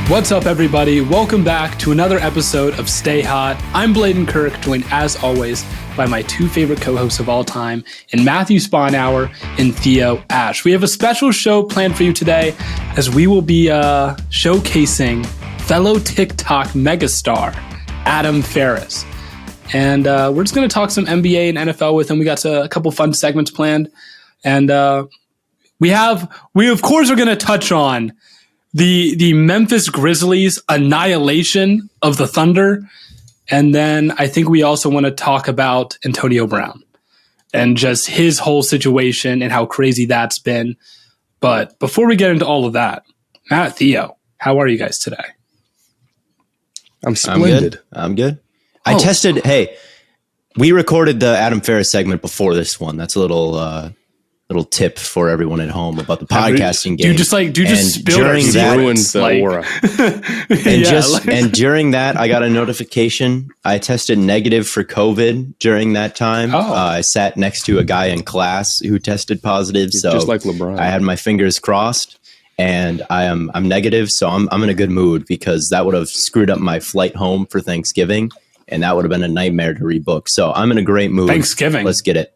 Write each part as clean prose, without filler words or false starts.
What's up, everybody? Welcome back to another episode of Stay Hot. I'm Bladen Kirk, joined as always by my two favorite co-hosts of all time, in Matthew Spawnhour and Theo Ash. We have a special show planned for you today, as we will be showcasing fellow TikTok megastar Adam Faris. And we're just going to talk some NBA and NFL with him. We got a couple fun segments planned. And we of course are going to touch on the Memphis Grizzlies annihilation of the Thunder. And then I think we also want to talk about Antonio Brown and just his whole situation and how crazy that's been. But before we get into all of that, Matt, Theo, how are you guys today? I'm splendid. I'm good. I tested. Hey, we recorded the Adam Faris segment before this one. That's a little tip for everyone at home about the podcasting game. And during that, I got a notification. I tested negative for COVID during that time. I sat next to a guy in class who tested positive. So just like LeBron, I had my fingers crossed, and I'm negative. So I'm in a good mood because that would have screwed up my flight home for Thanksgiving, and that would have been a nightmare to rebook. So I'm in a great mood. Thanksgiving. Let's get it.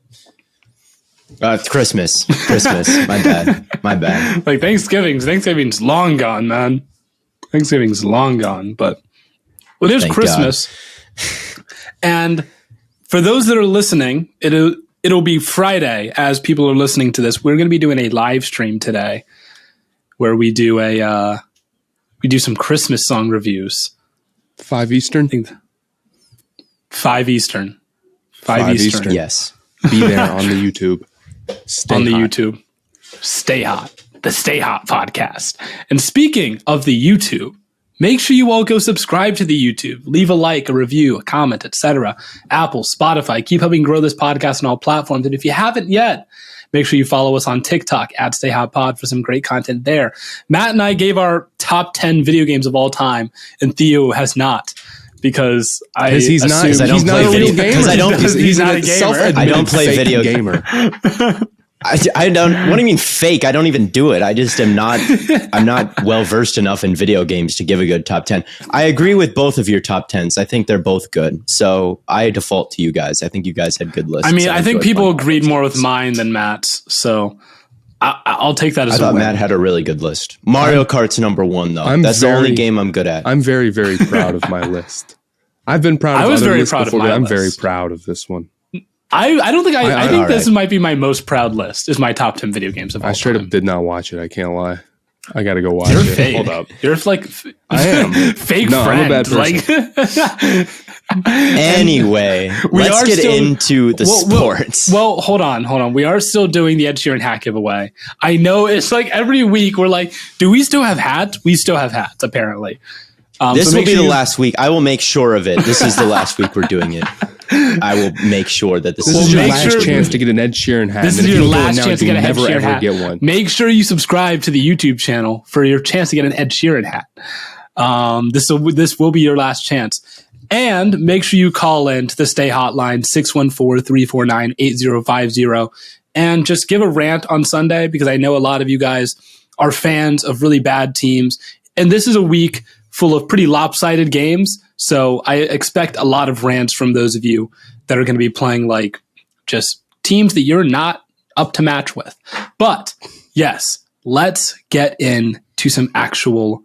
Christmas. My bad. Like Thanksgiving's long gone, man. Thanksgiving's long gone, but it is Christmas. And for those that are listening, it'll be Friday as people are listening to this. We're going to be doing a live stream today where we do some Christmas song reviews. 5 Eastern? 5 Eastern. 5 Eastern. Yes. Be there on the YouTube. YouTube. Stay Hot. The Stay Hot podcast. And speaking of the YouTube, make sure you all go subscribe to the YouTube. Leave a like, a review, a comment, etc. Apple, Spotify. Keep helping grow this podcast on all platforms. And if you haven't yet, make sure you follow us on TikTok at Stay Hot Pod for some great content there. Matt and I gave our top 10 video games of all time, and Theo has not. Because he's not a real gamer. He's not a gamer. I don't play video gamer. I don't. What do you mean fake? I don't even do it. I just am not. I'm not well versed enough in video games to give a good top 10. I agree with both of your top 10s. I think they're both good. So I default to you guys. I think you guys had good lists. I mean, I think people agreed more with mine than Matt's. So I'll take that as a win. Matt had a really good list. Mario Kart's number one, though. That's the only game I'm good at. I'm very, very proud of my list. I've been proud of other lists before, but I'm very proud of this one. I don't think I think this might be my most proud list, is my top 10 video games of all time. I straight up did not watch it. I can't lie. I got to go watch it. Fake. Hold up. You're like... I am. Fake friend. I'm a bad person. Anyway, let's get into the sports. Well, hold on. We are still doing the Ed Sheeran hat giveaway. I know it's like every week we're like, do we still have hats? We still have hats, apparently. This will be the last week. I will make sure of it. This is the last week we're doing it. I will make sure that this is your last chance to get an Ed Sheeran hat. This is your last chance to get an Ed Sheeran hat. Get one. Make sure you subscribe to the YouTube channel for your chance to get an Ed Sheeran hat. This will be your last chance. And make sure you call in to the Stay Hotline, 614-349-8050. And just give a rant on Sunday, because I know a lot of you guys are fans of really bad teams. And this is a week full of pretty lopsided games. So I expect a lot of rants from those of you that are going to be playing like just teams that you're not up to match with. But yes, let's get into some actual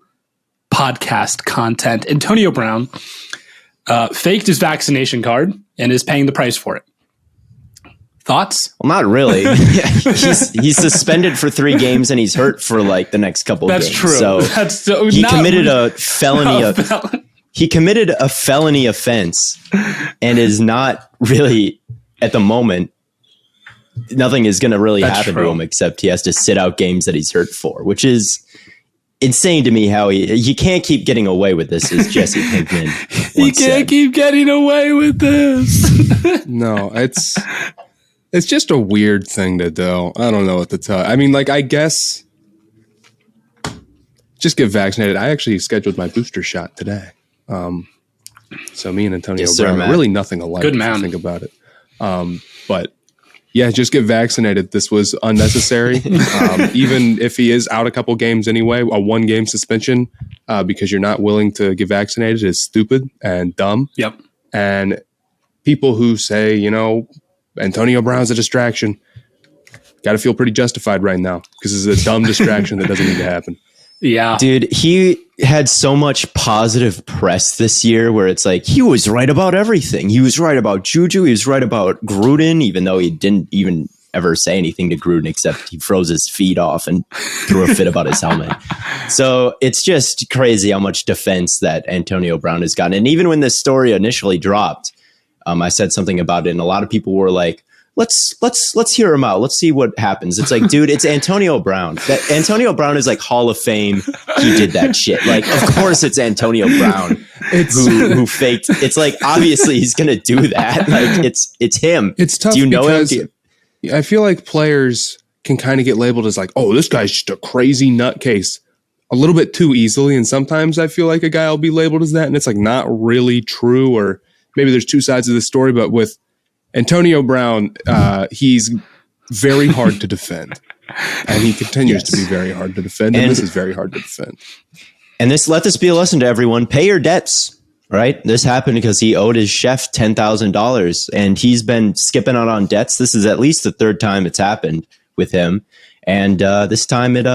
podcast content. Antonio Brown faked his vaccination card and is paying the price for it. Thoughts? Well, not really. He's suspended for 3 games and he's hurt for like the next couple of games. That's true. He committed a felony. He committed a felony offense and is not really, at the moment, nothing is going to really happen to him except he has to sit out games that he's hurt for, which is insane to me. How he can't keep getting away with this, as Jesse Pinkman He can't keep getting away with this. No, it's just a weird thing to do. I don't know what to tell. I mean, like, I guess just get vaccinated. I actually scheduled my booster shot today. So me and Antonio Brown are really nothing alike. Good man. If you think about it. But Yeah, just get vaccinated. This was unnecessary. Even if he is out a couple games anyway, a 1-game suspension because you're not willing to get vaccinated is stupid and dumb. Yep. And people who say, you know, Antonio Brown's a distraction, got to feel pretty justified right now because it's a dumb distraction that doesn't need to happen. Yeah. Dude, he had so much positive press this year where it's like he was right about everything. He was right about Juju. He was right about Gruden, even though he didn't even ever say anything to Gruden except he froze his feet off and threw a fit about his helmet. So it's just crazy how much defense that Antonio Brown has gotten. And even when this story initially dropped, I said something about it, and a lot of people were like, Let's hear him out. Let's see what happens. It's like, dude, it's Antonio Brown. That Antonio Brown is like Hall of Fame. He did that shit. Like, of course it's Antonio Brown who faked. It's like, obviously he's going to do that. Like it's him. It's tough. Do you know him? I feel like players can kind of get labeled as like, oh, this guy's just a crazy nutcase a little bit too easily. And sometimes I feel like a guy will be labeled as that. And it's like not really true, or maybe there's two sides of the story, but with Antonio Brown, he's very hard to defend, and he continues to be very hard to defend, and this is very hard to defend. And let this be a lesson to everyone. Pay your debts, right? This happened because he owed his chef $10,000, and he's been skipping out on debts. This is at least the third time it's happened with him, and this time it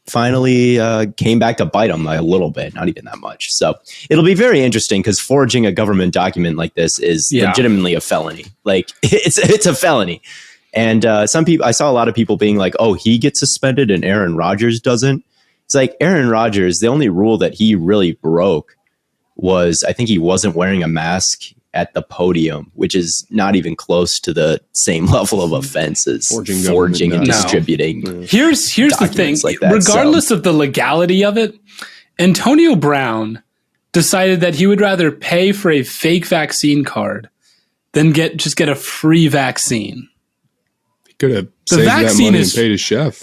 finally came back to bite him a little bit, not even that much. So it'll be very interesting because forging a government document like this is legitimately a felony. Like it's a felony. And some people, I saw a lot of people being like, oh, he gets suspended and Aaron Rodgers doesn't. It's like Aaron Rodgers, the only rule that he really broke was I think he wasn't wearing a mask at the podium, which is not even close to the same level of offense as forging and distributing. No. Here's the thing. Like that, regardless of the legality of it, Antonio Brown decided that he would rather pay for a fake vaccine card than get a free vaccine. He could have saved that money and paid his chef.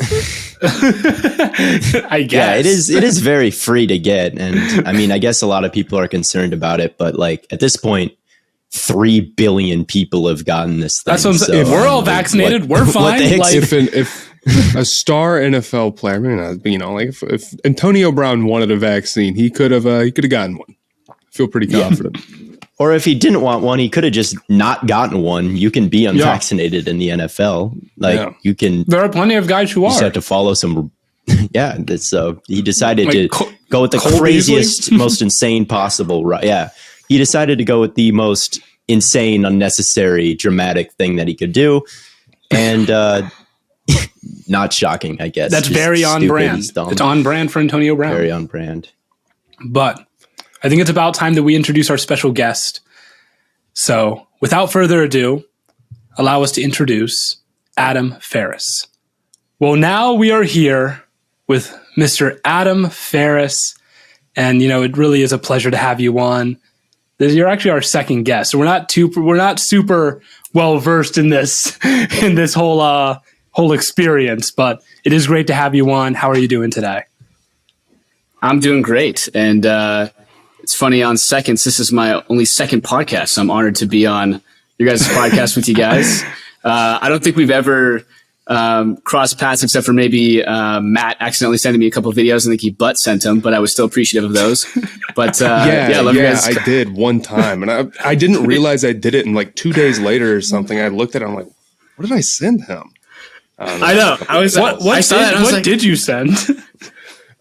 I guess. Yeah, it is very free to get. And I mean, I guess a lot of people are concerned about it, but like at this point, 3 billion people have gotten this thing. That's what I'm saying. If we're all vaccinated, we're fine. If a star NFL player, like if Antonio Brown wanted a vaccine, he could have gotten one. I feel pretty confident. Yeah. Or if he didn't want one, he could have just not gotten one. You can be unvaccinated in the NFL. You can. There are plenty of guys who are. You just have to follow some. Yeah, so he decided to go with the craziest, most insane possible. Right? Yeah. He decided to go with the most insane, unnecessary, dramatic thing that he could do. And not shocking, I guess. That's very on brand. It's on brand for Antonio Brown. Very on brand. But I think it's about time that we introduce our special guest. So without further ado, allow us to introduce Adam Faris. Well, now we are here with Mr. Adam Faris. And, it really is a pleasure to have you on. You're actually our second guest. So we're not super well versed in this whole experience, but it is great to have you on. How are you doing today? I'm doing great, and it's funny. On seconds, this is my only second podcast, so I'm honored to be on your guys' podcast with you guys. I don't think we've ever crossed paths except for maybe Matt accidentally sending me a couple of videos. I think he butt sent them, but I was still appreciative of those. But I love you guys. I did one time, and I didn't realize I did it. And like 2 days later or something, I looked at it. I'm like, what did I send him? I know. I was. What did you send?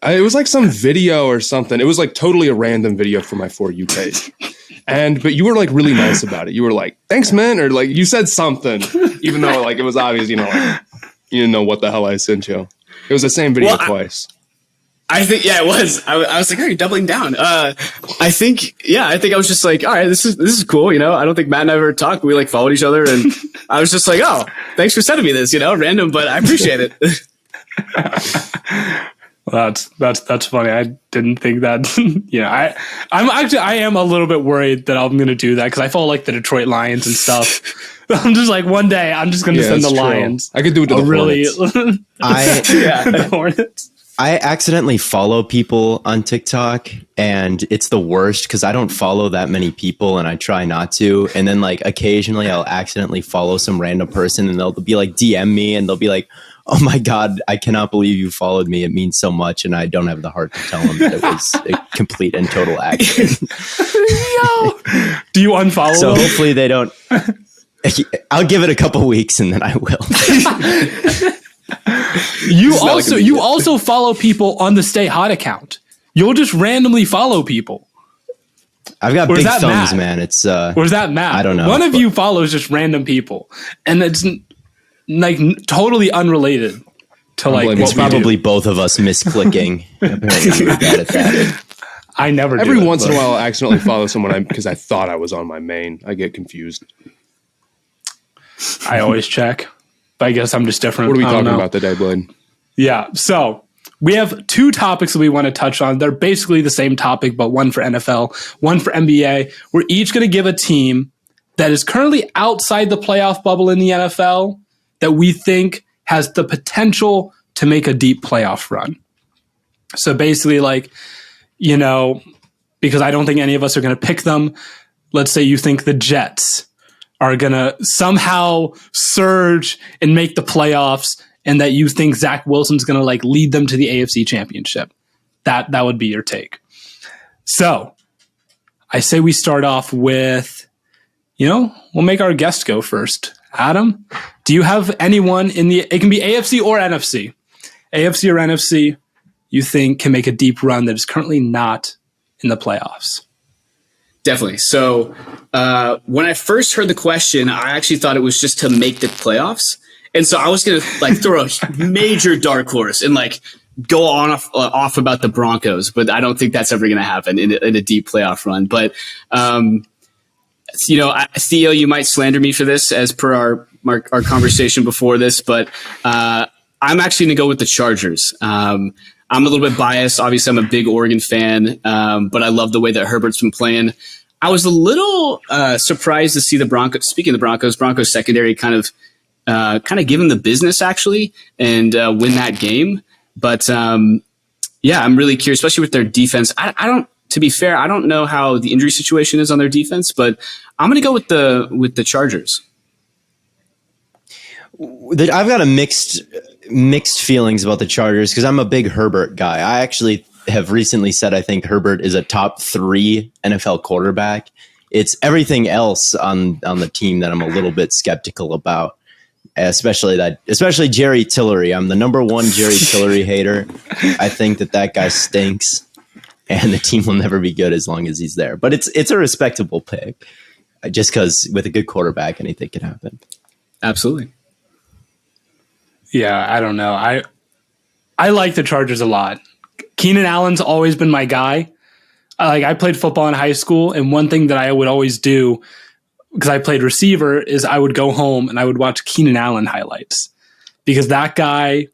It was like some video or something. It was like totally a random video for my For You page. But you were like really nice about it. You were like, thanks, man. Or like you said something, even though like it was obvious, you didn't know what the hell I sent you. It was the same video twice. I think, it was. I was like, are you doubling down? I think I was just like, all right, this is cool. I don't think Matt and I ever talked. We like followed each other, and I was just like, oh, thanks for sending me this, random, but I appreciate it. Well, that's funny. I didn't think that. I am a little bit worried that I'm going to do that because I follow like the Detroit Lions and stuff. I'm just like one day I'm just going to send the Lions. I could do it to the Hornets. The Hornets. I accidentally follow people on TikTok, and it's the worst because I don't follow that many people and I try not to. And then like occasionally I'll accidentally follow some random person and they'll be like DM me and they'll be like, "Oh my God, I cannot believe you followed me. It means so much." And I don't have the heart to tell them that it was a complete and total accident. Yo, do you unfollow So them? hopefully they don't. I'll give it a couple weeks and then I will. You also follow people on the Stay Hot account. You'll just randomly follow people. I've got big thumbs, man. It's or is that Matt? I don't know. One of you follows just random people, and it's like totally unrelated to like. It's probably both of us misclicking. Apparently, we're bad at that. I never. Every once in a while, I'll accidentally follow someone because I thought I was on my main. I get confused. I always check. But I guess I'm just different. What are we talking about today, Blaine? Yeah. So we have two topics that we want to touch on. They're basically the same topic, but one for NFL, one for NBA. We're each going to give a team that is currently outside the playoff bubble in the NFL that we think has the potential to make a deep playoff run. So basically, like, you know, because I don't think any of us are going to pick them. Let's say you think the Jets are going to somehow surge and make the playoffs, and that you think Zach Wilson's going to like lead them to the AFC Championship. That would be your take. So I say we start off with, we'll make our guest go first. Adam, do you have anyone it can be AFC or NFC, AFC or NFC, you think can make a deep run that is currently not in the playoffs? Definitely. So when I first heard the question, I actually thought it was just to make the playoffs. And so I was going to like throw a major dark horse and like go on off about the Broncos, but I don't think that's ever going to happen in a deep playoff run. But, Theo, you might slander me for this as per our conversation before this, but I'm actually going to go with the Chargers. I'm a little bit biased. Obviously, I'm a big Oregon fan, but I love the way that Herbert's been playing. I was a little surprised to see the Broncos. Speaking of the Broncos secondary kind of give them the business actually and win that game. But I'm really curious, especially with their defense. To be fair, I don't know how the injury situation is on their defense, but I'm going to go with the Chargers. I've got a mixed feelings about the Chargers because I'm a big Herbert guy. I actually have recently said I think Herbert is a top 3 NFL quarterback. It's everything else on the team that I'm a little bit skeptical about, especially Jerry Tillery. I'm the number 1 Jerry Tillery hater. I think that guy stinks, and the team will never be good as long as he's there. But it's a respectable pick, just because with a good quarterback, anything can happen. Absolutely. Yeah, I don't know. I like the Chargers a lot. Keenan Allen's always been my guy. I played football in high school, and one thing that I would always do, because I played receiver, is I would go home and I would watch Keenan Allen highlights, because that guy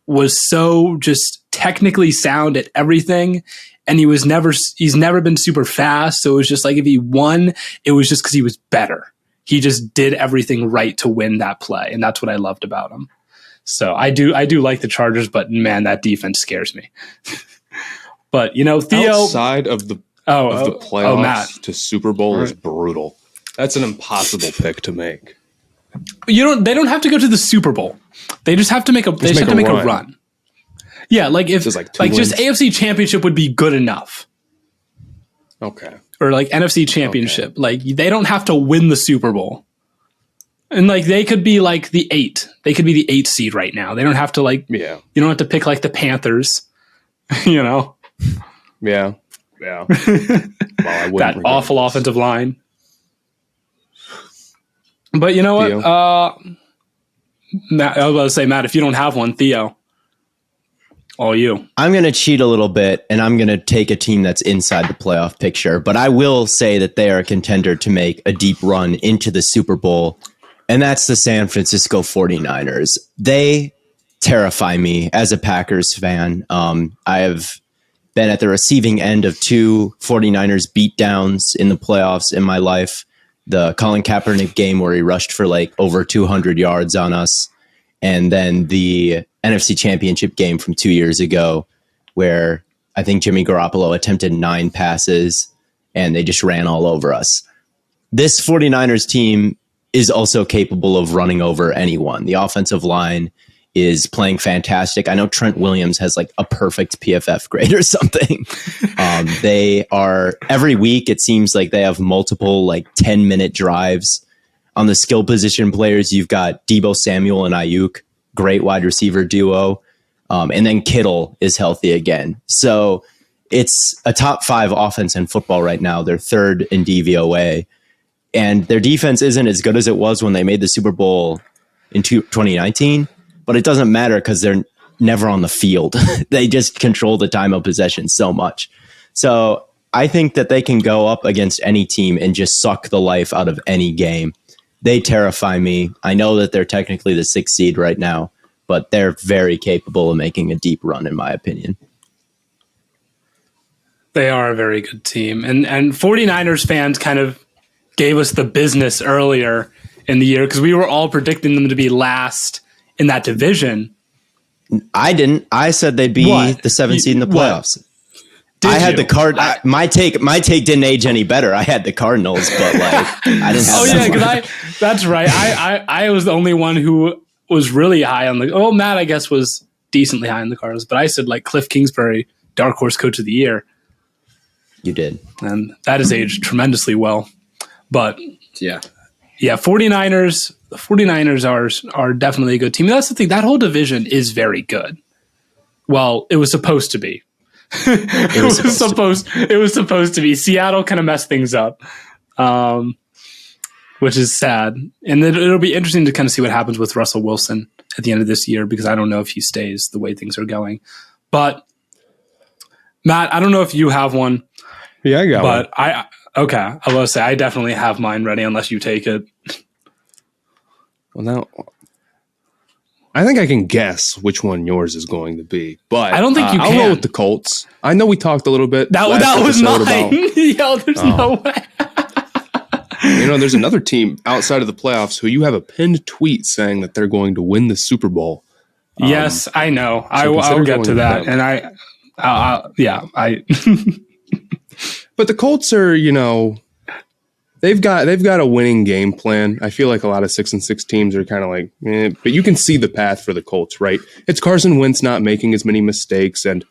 was so just technically sound at everything, and he's never been super fast. So it was just like if he won, it was just because he was better. He just did everything right to win that play, and that's what I loved about him. So I do like the Chargers, but man, that defense scares me. But Theo, outside of the playoffs to Super Bowl is brutal. That's an impossible pick to make. They don't have to go to the Super Bowl. They just have to make a run. Yeah, like if just AFC Championship would be good enough. Okay. Or like NFC Championship. Okay. Like they don't have to win the Super Bowl. And like they could be like the 8. They could be the 8 seed right now. They don't have to you don't have to pick like the Panthers, Yeah. Yeah. Well, that awful offensive line. But you know what? Matt, I was about to say, Matt, if you don't have one, Theo, all you. I'm going to cheat a little bit, and I'm going to take a team that's inside the playoff picture. But I will say that they are a contender to make a deep run into the Super Bowl, and that's the San Francisco 49ers. They terrify me as a Packers fan. I have been at the receiving end of 2 49ers beatdowns in the playoffs in my life. The Colin Kaepernick game where he rushed for like over 200 yards on us. And then the NFC Championship game from 2 years ago where I think Jimmy Garoppolo attempted 9 passes and they just ran all over us. This 49ers team is also capable of running over anyone. The offensive line is playing fantastic. I know Trent Williams has like a perfect PFF grade or something. They are, every week it seems like they have multiple like 10-minute drives. On the skill position players, you've got Deebo Samuel and Ayuk, great wide receiver duo. And then Kittle is healthy again. So it's a top 5 offense in football right now. They're 3rd in DVOA. And their defense isn't as good as it was when they made the Super Bowl in 2019. But it doesn't matter because they're never on the field. They just control the time of possession so much. So I think that they can go up against any team and just suck the life out of any game. They terrify me. I know that they're technically the 6th seed right now, but they're very capable of making a deep run, in my opinion. They are a very good team. And 49ers fans kind of gave us the business earlier in the year because we were all predicting them to be last in that division. I didn't. I said they'd be the 7th seed in the playoffs. I had the card. My take didn't age any better. I had the Cardinals, but like I didn't have. Because that's right. I was the only one who was really high on the. Oh, Matt, I guess was decently high on the Cardinals, but I said like Cliff Kingsbury, dark horse coach of the year. You did, and that has aged tremendously well. But yeah, 49ers. The 49ers are definitely a good team. And that's the thing. That whole division is very good. Well, it was supposed to be. It was supposed to be. Seattle kind of messed things up, which is sad. And it'll be interesting to kind of see what happens with Russell Wilson at the end of this year because I don't know if he stays the way things are going. But Matt, I don't know if you have one. Yeah, I got one. But okay. I will say I definitely have mine ready unless you take it. Well, now I think I can guess which one yours is going to be, but I don't think you can. I'll go with the Colts. I know we talked a little bit. That was mine. Yo, there's no way. There's another team outside of the playoffs who you have a pinned tweet saying that they're going to win the Super Bowl. Yes, I know. I'll get to that. And I. But the Colts are, they've got a winning game plan. I feel like a lot of 6-6 teams are kind of like, but you can see the path for the Colts, right? It's Carson Wentz not making as many mistakes, and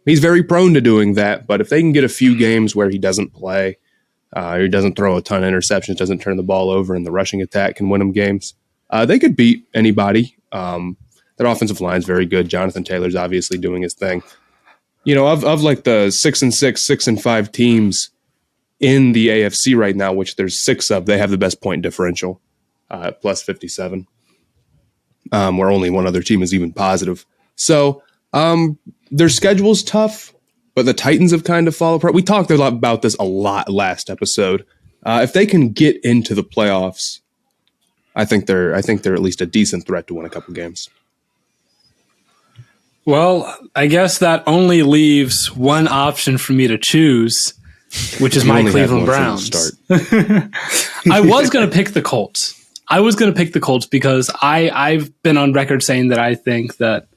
he's very prone to doing that. But if they can get a few games where he doesn't play, he doesn't throw a ton of interceptions, doesn't turn the ball over, and the rushing attack can win them games, they could beat anybody. That offensive line's very good. Jonathan Taylor's obviously doing his thing. Of like the 6-6, 6-5 teams in the AFC right now, which there's 6 of, they have the best point differential at plus 57, where only one other team is even positive. So their schedule's tough, but the Titans have kind of fallen apart. We talked about this a lot last episode. If they can get into the playoffs, I think they're at least a decent threat to win a couple games. Well, I guess that only leaves one option for me to choose, which is my Cleveland Browns. I was going to pick the Colts. Because I've been on record saying that I think that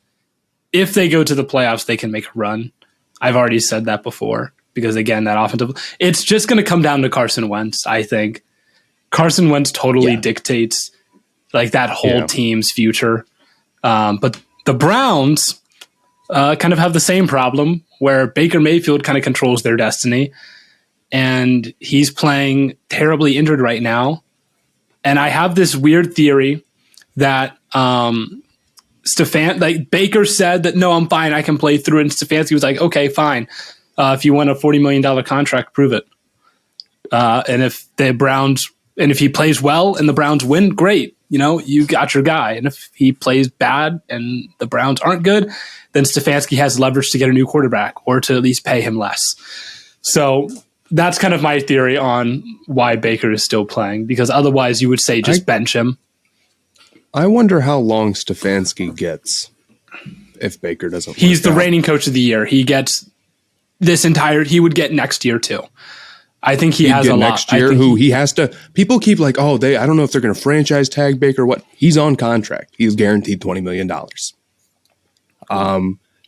if they go to the playoffs, they can make a run. I've already said that before because, again, that offensive, it's just going to come down to Carson Wentz, I think. Carson Wentz totally dictates like that whole team's future. But the Browns kind of have the same problem where Baker Mayfield kind of controls their destiny. And he's playing terribly injured right now. And I have this weird theory that Baker said that, no, I'm fine, I can play through it. And Stefanski was like, okay, fine. If you want a $40 million contract, prove it. And if he plays well and the Browns win, great. You got your guy. And if he plays bad and the Browns aren't good, then Stefanski has leverage to get a new quarterback or to at least pay him less. So that's kind of my theory on why Baker is still playing, because otherwise you would say just bench him. I wonder how long Stefanski gets if Baker doesn't. He's the reigning coach of the year. He gets he would get next year too. I think he has a lot. Next year, he has to. People keep like, I don't know if they're going to franchise tag Baker. What? He's on contract. He's guaranteed $20 million.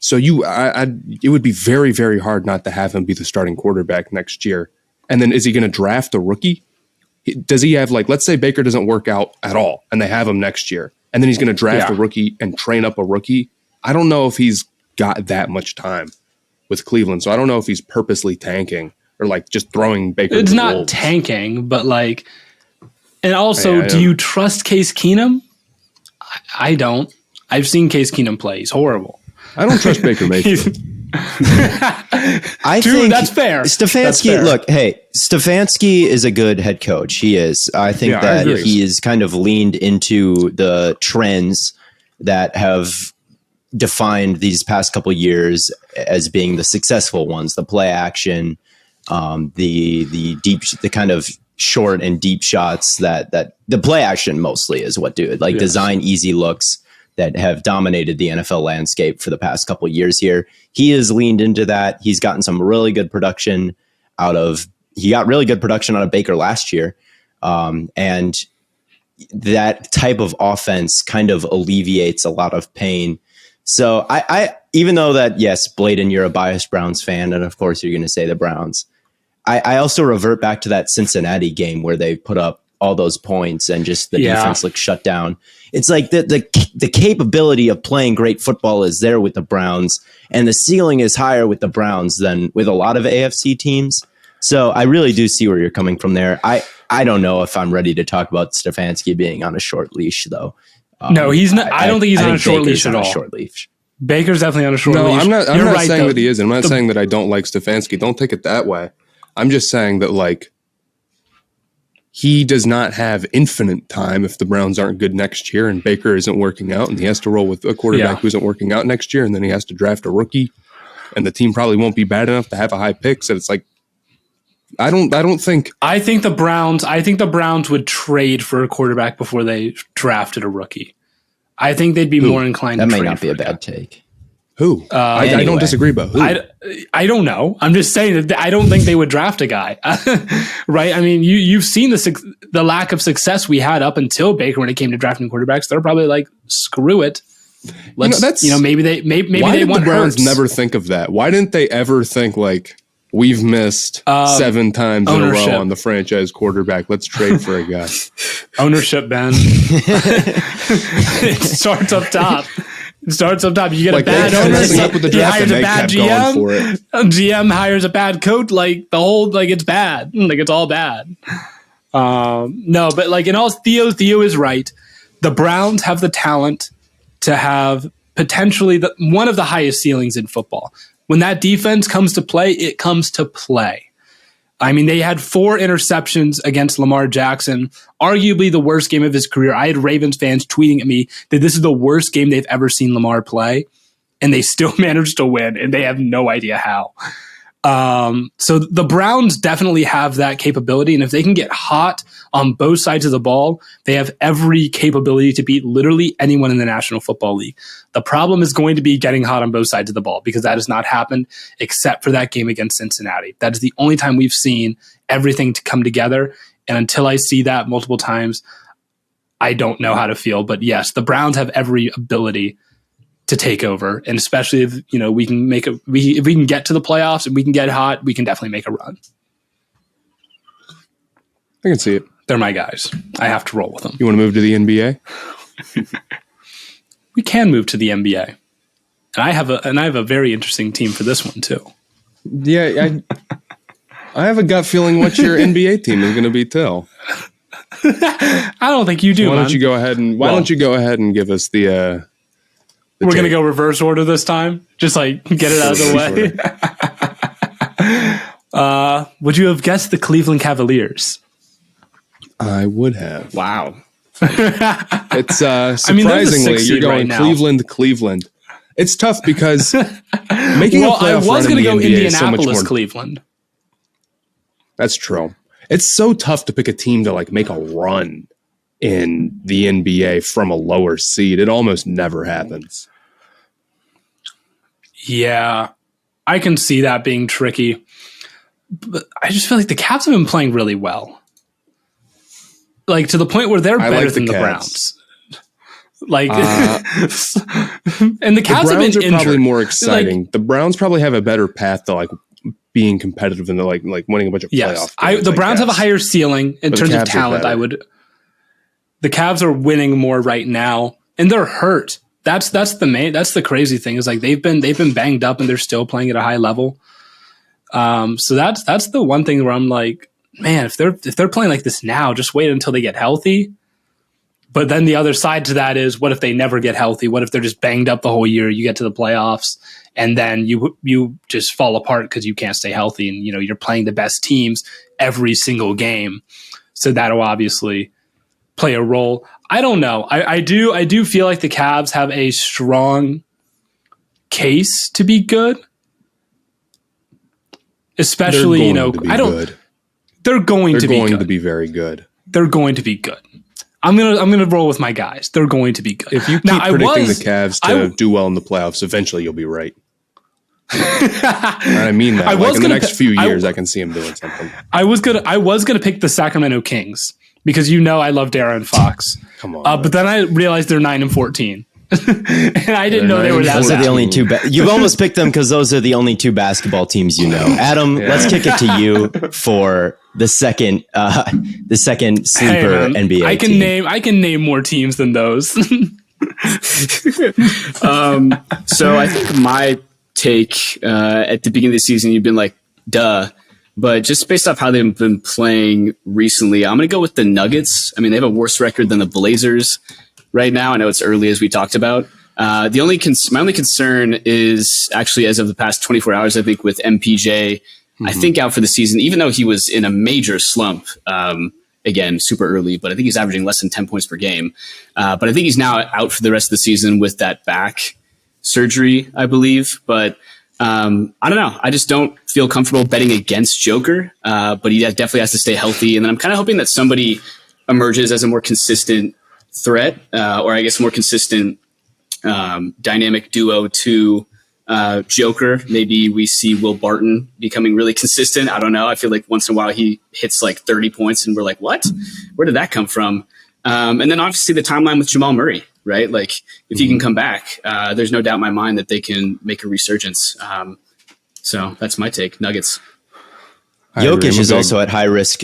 So it would be very, very hard not to have him be the starting quarterback next year. And then is he going to draft a rookie? Does he have, like, let's say Baker doesn't work out at all and they have him next year, and then he's going to draft a rookie and train up a rookie? I don't know if he's got that much time with Cleveland. So I don't know if he's purposely tanking or like just throwing Baker. It's not wolves. Tanking, but like, and also, do you trust Case Keenum? I don't. I've seen Case Keenum play. He's horrible. I don't trust Baker Mayfield. I think that's fair. Stefanski, look, hey, Stefanski is a good head coach. He is. I think that he is kind of leaned into the trends that have defined these past couple of years as being the successful ones: the play action, the deep, the kind of short and deep shots that the play action mostly is what do it. Like design easy looks that have dominated the NFL landscape for the past couple of years here. He has leaned into that. He's gotten some really good production he got really good production out of Baker last year. And that type of offense kind of alleviates a lot of pain. So I even though that, yes, Bladen, you're a biased Browns fan, and of course you're going to say the Browns, I also revert back to that Cincinnati game where they put up all those points and just the defense looked shut down. It's like the capability of playing great football is there with the Browns, and the ceiling is higher with the Browns than with a lot of AFC teams. So I really do see where you're coming from there. I don't know if I'm ready to talk about Stefanski being on a short leash, though. No, he's not. I don't think he's on a short leash at all. Baker's definitely on a short leash. I'm not saying that he is. I'm not saying that I don't like Stefanski. Don't take it that way. I'm just saying that, like, he does not have infinite time if the Browns aren't good next year and Baker isn't working out, and he has to roll with a quarterback who isn't working out next year, and then he has to draft a rookie, and the team probably won't be bad enough to have a high pick. So it's like, I think the Browns would trade for a quarterback before they drafted a rookie. I think they'd be more inclined to trade. That may not be a bad take. Who? I don't disagree, but who? I don't know. I'm just saying that I don't think they would draft a guy, right? I mean, you've seen the lack of success we had up until Baker when it came to drafting quarterbacks. They're probably like, screw it. Maybe they want the Browns Hurts. Never think of that? Why didn't they ever think like, we've missed 7 times in a row on the franchise quarterback. Let's trade for a guy. Ownership, Ben. It starts up top. You get a bad owner. He hires a bad GM. GM hires a bad coach. Like the whole, like it's bad. Like it's all bad. No, but like in all, Theo is right. The Browns have the talent to have potentially one of the highest ceilings in football. When that defense comes to play, it comes to play. I mean, they had 4 interceptions against Lamar Jackson, arguably the worst game of his career. I had Ravens fans tweeting at me that this is the worst game they've ever seen Lamar play, and they still managed to win, and they have no idea how. So the Browns definitely have that capability, and if they can get hot on both sides of the ball, they have every capability to beat literally anyone in the National Football League. The problem is going to be getting hot on both sides of the ball, because that has not happened except for that game against Cincinnati. That is the only time we've seen everything to come together, and until I see that multiple times, I don't know how to feel. But yes, the Browns have every ability to take over, and especially if we can if we can get to the playoffs and we can get hot, we can definitely make a run. I can see it. They're my guys. I have to roll with them. You want to move to the NBA? We can move to the NBA, and I have a very interesting team for this one too. Yeah, I have a gut feeling what your NBA team is going to be too. I don't think you do. Why don't you go ahead and give us the we're going to go reverse order this time. Just like get it out of the way. Would you have guessed the Cleveland Cavaliers? I would have. Wow. It's surprisingly you're going right Cleveland. It's tough because making a playoff run in the NBA is so much more. Cleveland. That's true. It's so tough to pick a team to like make a run in the NBA from a lower seed. It almost never happens. Yeah, I can see that being tricky. But I just feel like the Cavs have been playing really well. Like to the point where they're better than the Browns. Like, and the Cavs have been injured. Probably more exciting. Like, the Browns probably have a better path to like being competitive than like winning a bunch of playoff games. The Browns have a higher ceiling in terms of talent. The Cavs are winning more right now, and they're hurt. That's the crazy thing is like they've been banged up and they're still playing at a high level. So that's the one thing where I'm like, man, if they're playing like this now, just wait until they get healthy. But then the other side to that is, what if they never get healthy? What if they're just banged up the whole year? You get to the playoffs and then you just fall apart because you can't stay healthy, and you're playing the best teams every single game. So that'll obviously play a role. I don't know. I do feel like the Cavs have a strong case to be good. Especially, they're going to be very good. They're going to be good. I'm gonna roll with my guys. They're going to be good. If you keep predicting the Cavs to do well in the playoffs, eventually you'll be right. I mean that. In the next few years, I can see him doing something. I was gonna pick the Sacramento Kings because I love De'Aaron Fox. Come on, but then I realized they're 9-14. And I didn't know they were that. Those are the only two. You've almost picked them because those are the only two basketball teams you know. Adam, let's kick it to you for the second sleeper NBA. I can name more teams than those. So I think my take at the beginning of the season, you've been like, duh. But just based off how they've been playing recently, I'm going to go with the Nuggets. I mean, they have a worse record than the Blazers right now. I know it's early, as we talked about. My only concern is actually, as of the past 24 hours, I think with MPJ, I think out for the season, even though he was in a major slump, again, super early, but I think he's averaging less than 10 points per game. But I think he's now out for the rest of the season with that back surgery, I believe. But I don't know. I just don't feel comfortable betting against Joker, but he definitely has to stay healthy. And then I'm kind of hoping that somebody emerges as a more consistent threat, or I guess more consistent dynamic duo to Joker. Maybe we see Will Barton becoming really consistent. I don't know. I feel like once in a while he hits like 30 points and we're like, what? Where did that come from? And then obviously the timeline with Jamal Murray, right? Like if he can come back, there's no doubt in my mind that they can make a resurgence. So that's my take. Nuggets. Jokic is also at high risk.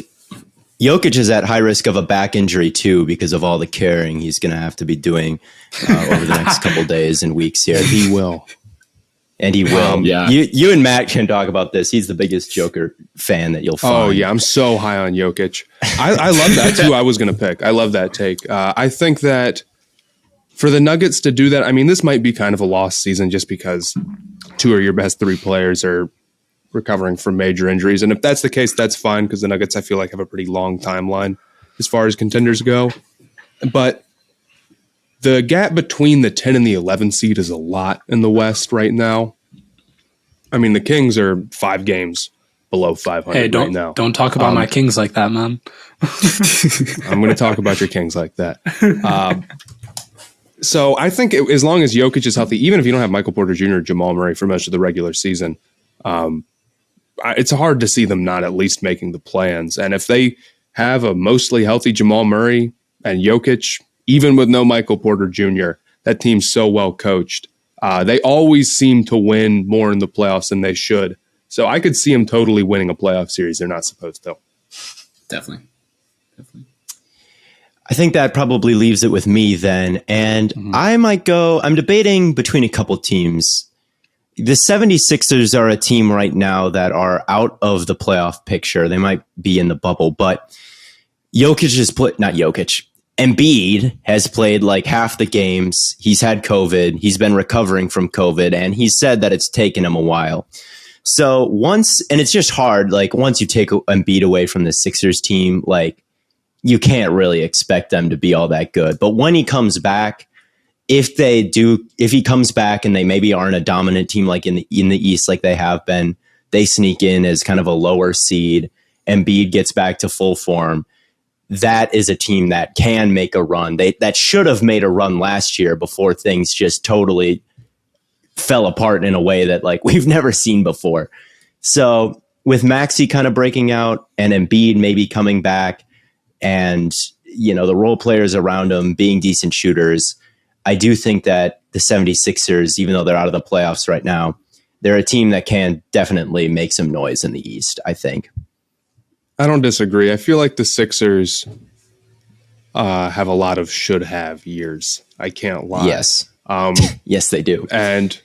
Jokic is at high risk of a back injury too because of all the carrying he's going to have to be doing over the next couple days and weeks here. He will. And he will. Yeah. You and Matt can talk about this. He's the biggest Joker fan that you'll find. Oh, yeah. I'm so high on Jokic. I love that, too. I was going to pick. I love that take. I think that for the Nuggets to do that, I mean, this might be kind of a lost season just because two of your best three players are recovering from major injuries. And if that's the case, that's fine because the Nuggets, I feel like, have a pretty long timeline as far as contenders go. But the gap between the 10 and the 11 seed is a lot in the West right now. I mean, the Kings are 5 games below 500 right now. Don't talk about my Kings like that, man. I'm going to talk about your Kings like that. So I think as long as Jokic is healthy, even if you don't have Michael Porter Jr. or Jamal Murray for much of the regular season, it's hard to see them not at least making the plans. And if they have a mostly healthy Jamal Murray and Jokic, even with no Michael Porter Jr., that team's so well coached. They always seem to win more in the playoffs than they should. So I could see them totally winning a playoff series they're not supposed to. Definitely. I think that probably leaves it with me then. And I might go, I'm debating between a couple teams. The 76ers are a team right now that are out of the playoff picture. They might be in the bubble, but Embiid has played like half the games. He's had COVID. He's been recovering from COVID, and he said that it's taken him a while. So and it's just hard, like once you take Embiid away from the Sixers team, like you can't really expect them to be all that good. But when he comes back, if he comes back and they maybe aren't a dominant team like in the East like they have been, they sneak in as kind of a lower seed. Embiid gets back to full form. That is a team that can make a run. That should have made a run last year before things just totally fell apart in a way that like we've never seen before. So with Maxey kind of breaking out and Embiid maybe coming back and, the role players around him being decent shooters, I do think that the 76ers, even though they're out of the playoffs right now, they're a team that can definitely make some noise in the East, I think. I don't disagree. I feel like the Sixers have a lot of should have years. I can't lie. Yes. Yes, they do. And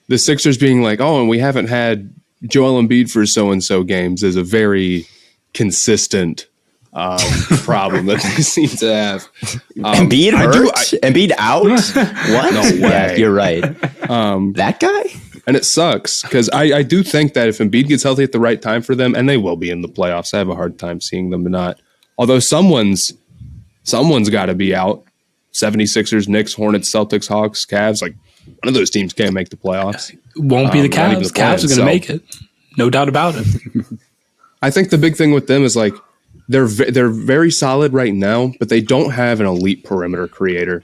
the Sixers being like, oh, and we haven't had Joel Embiid for so-and-so games is a very consistent problem that they seem to have. Embiid hurt? Embiid out? What? No way. Yeah, you're right. That guy? And it sucks because I do think that if Embiid gets healthy at the right time for them, and they will be in the playoffs, I have a hard time seeing them not. Although someone's got to be out. 76ers, Knicks, Hornets, Celtics, Hawks, Cavs. Like, one of those teams can't make the playoffs. Won't be the Cavs. Cavs are going to make it. No doubt about it. I think the big thing with them is like they're very solid right now, but they don't have an elite perimeter creator.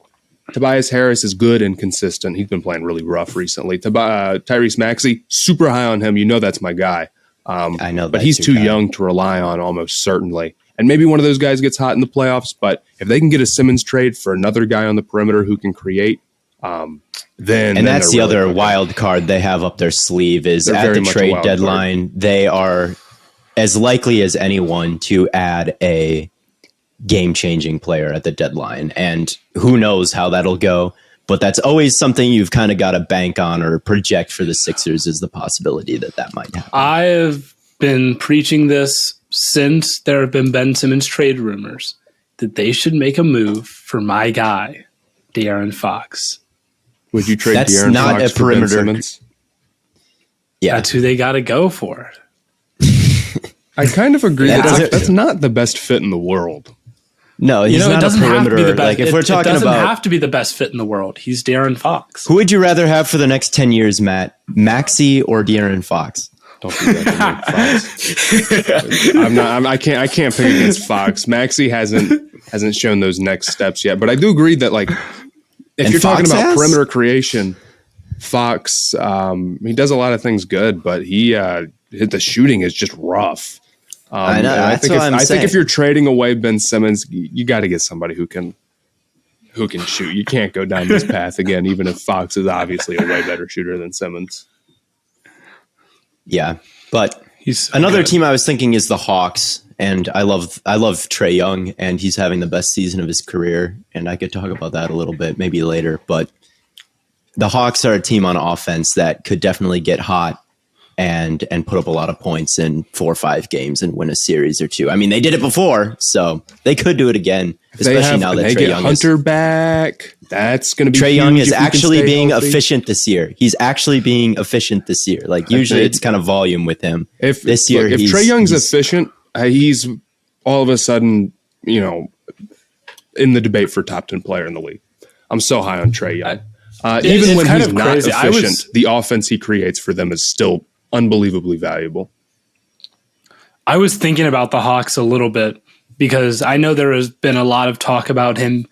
Tobias Harris is good and consistent. He's been playing really rough recently. Tyrese Maxey, super high on him. You know that's my guy. I know, but he's too young to rely on almost certainly. And maybe one of those guys gets hot in the playoffs. But if they can get a Simmons trade for another guy on the perimeter who can create, then that's the really other wild card they have up their sleeve is they're at the very trade deadline. They are as likely as anyone to add a game-changing player at the deadline. And who knows how that'll go. But that's always something you've kind of got to bank on or project for the Sixers is the possibility that might happen. I have been preaching this since there have been Ben Simmons trade rumors that they should make a move for my guy, De'Aaron Fox. Would you trade That's De'Aaron not Fox a for Ben perimeter. Simmons? Yeah. That's who they got to go for. I kind of agree that's not the best fit in the world. No, he's not a perimeter. Like if we're talking it doesn't about, have to be the best fit in the world. He's De'Aaron Fox. Who would you rather have for the next 10 years, Matt? Maxey or De'Aaron Fox? Don't do that to me, Fox. I can't pick against Fox. Maxey hasn't shown those next steps yet. But I do agree that like if you're talking about perimeter creation, Fox he does a lot of things good, but the shooting is just rough. I know. I think if you're trading away Ben Simmons, you got to get somebody who can shoot. You can't go down this path again, even if Fox is obviously a way better shooter than Simmons. Yeah, but he's another team I was thinking is the Hawks, and I love Trae Young, and he's having the best season of his career, and I could talk about that a little bit maybe later. But the Hawks are a team on offense that could definitely get hot and put up a lot of points in 4 or 5 games and win a series or two. I mean, they did it before, so they could do it again, especially now that Trae Young Hunter back. That's going to be Trae Young is actually being efficient this year. He's actually being efficient this year. Like usually it's kind of volume with him. If Trae Young's efficient, he's all of a sudden, in the debate for top 10 player in the league. I'm so high on Trae Young. Even when he's not efficient, the offense he creates for them is still unbelievably valuable. I was thinking about the Hawks a little bit because I know there has been a lot of talk about him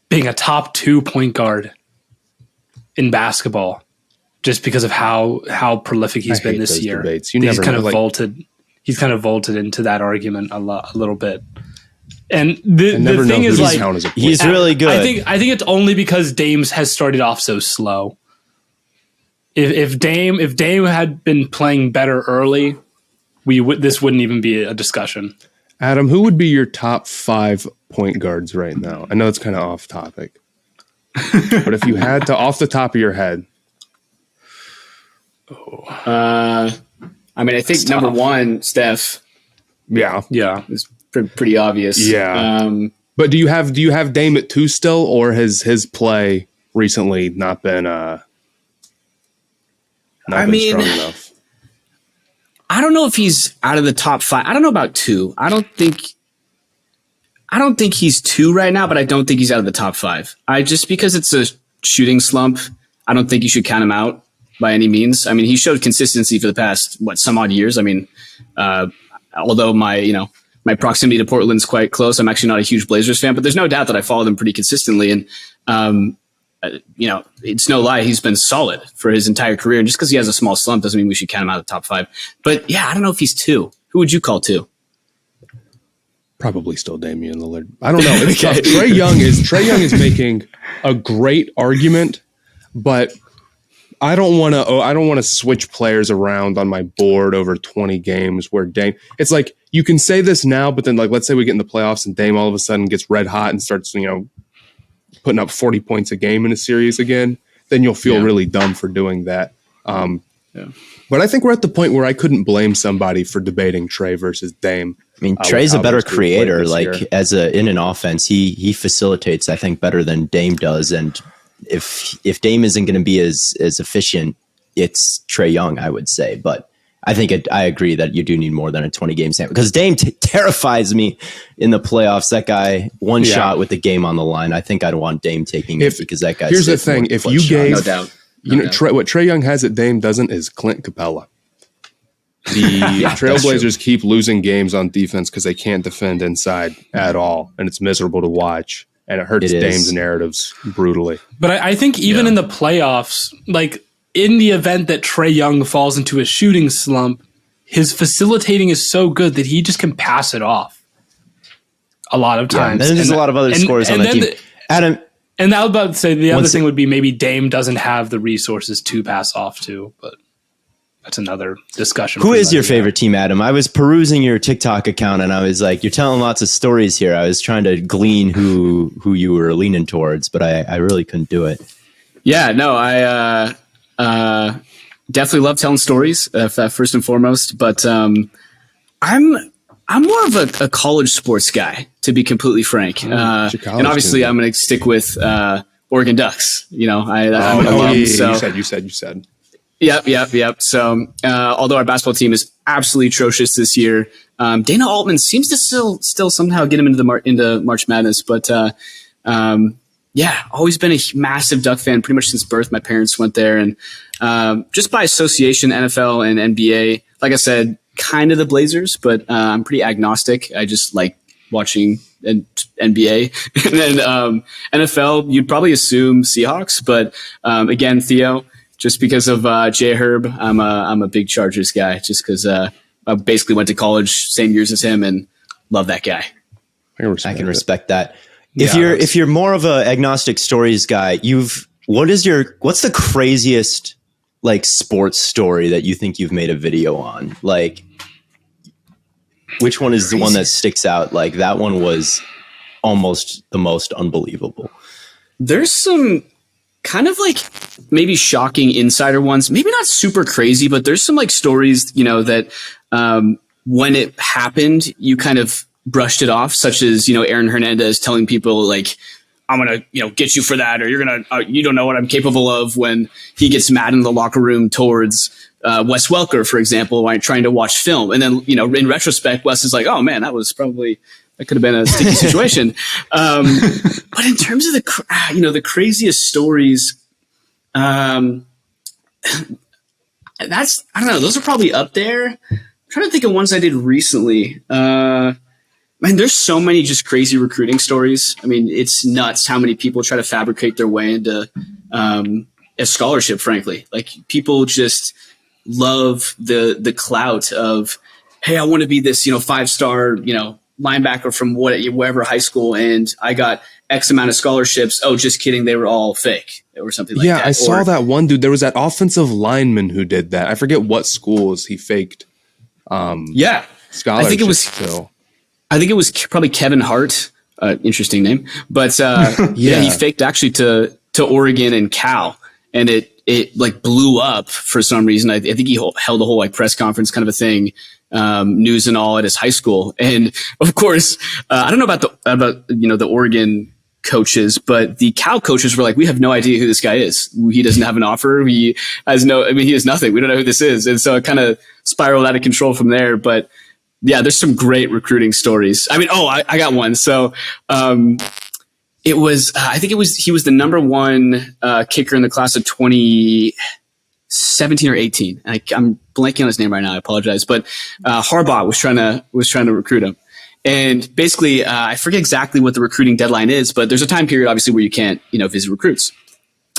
being a top 2 point guard in basketball just because of how prolific he's been this year. He's kind of vaulted into that argument a little bit. And the thing is, like, he's really good. I think it's only because Dame has started off so slow. If Dame had been playing better early, this wouldn't even be a discussion. Adam, who would be your top 5 point guards right now? I know it's kind of off topic, but if you had to, off the top of your head, I think number 1, Steph. Yeah, it's pretty obvious. Yeah, but do you have Dame at 2 still, or has his play recently not been strong enough? I don't know if he's out of the top 5. I don't know about 2. I don't think he's 2 right now, but I don't think he's out of the top 5. Just because it's a shooting slump, I don't think you should count him out by any means. I mean, he showed consistency for the past some odd years. I mean, although my proximity to Portland's quite close, I'm actually not a huge Blazers fan, but there's no doubt that I follow them pretty consistently. And it's no lie, he's been solid for his entire career. And just because he has a small slump doesn't mean we should count him out of the top 5. But yeah, I don't know if he's 2. Who would you call 2? Probably still Damian Lillard. I don't know. It's tough. Trae Young is making a great argument, but I don't want to switch players around on my board over 20 games where Dame. It's like you can say this now, but then like let's say we get in the playoffs and Dame all of a sudden gets red hot and starts putting up 40 points a game in a series again. Then you'll feel really dumb for doing that. But I think we're at the point where I couldn't blame somebody for debating Trae versus Dame. I mean, Trae's a better creator. Like in an offense, he facilitates, I think, better than Dame does. And if Dame isn't going to be as efficient, it's Trae Young, I would say. But I think I agree that you do need more than a 20-game sample because Dame terrifies me in the playoffs. That guy, one shot with the game on the line. I think I'd want Dame taking it because that guy. Here's the thing: if you gave, no doubt. What Trae Young has that Dame doesn't is Clint Capella. The Trailblazers keep losing games on defense because they can't defend inside at all, and it's miserable to watch, and it hurts Dame's narratives brutally. But I think even in the playoffs, like in the event that Trae Young falls into a shooting slump, his facilitating is so good that he just can pass it off a lot of times. And there's a lot of other scorers on the team. Adam. And I was about to say the other thing would be maybe Dame doesn't have the resources to pass off to, but that's another discussion. Who is your favorite team, Adam? I was perusing your TikTok account and I was like, you're telling lots of stories here. I was trying to glean who you were leaning towards, but I really couldn't do it. Yeah, no, I definitely love telling stories, first and foremost, but I'm more of a college sports guy, to be completely frank. And obviously I'm going to stick with Oregon Ducks. I'm alum, you said. Yep. So although our basketball team is absolutely atrocious this year, Dana Altman seems to still somehow get him into March Madness. But always been a massive Duck fan pretty much since birth. My parents went there, and just by association, NFL and NBA. Like I said, kind of the Blazers, but I'm pretty agnostic. I just like watching NBA. And then NFL, you'd probably assume Seahawks, but again, Theo, just because of J Herb, I'm a big Chargers guy, just because I basically went to college same years as him and love that guy. I can respect that. If you're more of a agnostic stories guy, what's the craziest like sports story that you think you've made a video on? Like, which one is the one that sticks out? Like that one was almost the most unbelievable. There's some kind of like maybe shocking insider ones, maybe not super crazy, but there's some like stories, that when it happened, you kind of brushed it off, such as, Aaron Hernandez telling people like, I'm going to, get you for that, or you're going to, you don't know what I'm capable of, when he gets mad in the locker room towards Wes Welker, for example, while trying to watch film. And then, in retrospect, Wes is like, oh man, that could have been a sticky situation. But in terms of the craziest stories, I don't know, those are probably up there. I'm trying to think of ones I did recently. Man, there's so many just crazy recruiting stories. I mean, it's nuts how many people try to fabricate their way into a scholarship, frankly. Like, people just love the clout of, hey, I want to be this, 5-star, linebacker from wherever high school, and I got X amount of scholarships. Oh, just kidding. They were all fake or something like that. Yeah, I saw that one dude. There was that offensive lineman who did that. I forget what schools he faked. Scholarships. I think it was probably Kevin Hart. Interesting name. But he faked actually to Oregon and Cal, and it like blew up for some reason. I think he held a whole like press conference kind of a thing, news and all at his high school. And of course, I don't know about the Oregon coaches, but the Cal coaches were like, we have no idea who this guy is. He doesn't have an offer. He has nothing. We don't know who this is. And so it kind of spiraled out of control from there. But yeah, there's some great recruiting stories. I mean, I got one. So, it was, he was the number one kicker in the class of 2017 or 18. I'm blanking on his name right now. I apologize. But Harbaugh was trying to recruit him. And basically, I forget exactly what the recruiting deadline is, but there's a time period, obviously, where you can't, visit recruits.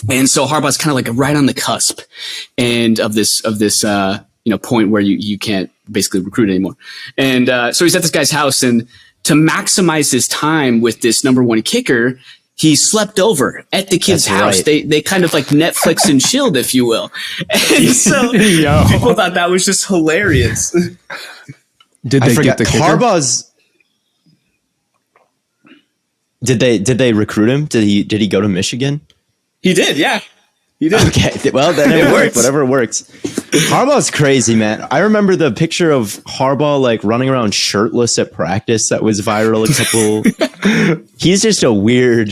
And so Harbaugh's kind of like right on the cusp and of this point where you can't basically recruit anymore. And so he's at this guy's house, and to maximize his time with this number one kicker, he slept over at the kid's house. Right. They kind of like Netflix and chilled, if you will. And so people thought that was just hilarious. Did they get the kicker? Harbaugh's. Did they recruit him? Did he go to Michigan? He did, yeah. He did. Okay, well then it worked. Whatever works. Harbaugh's crazy, man. I remember the picture of Harbaugh like running around shirtless at practice that was viral a couple. He's just a weird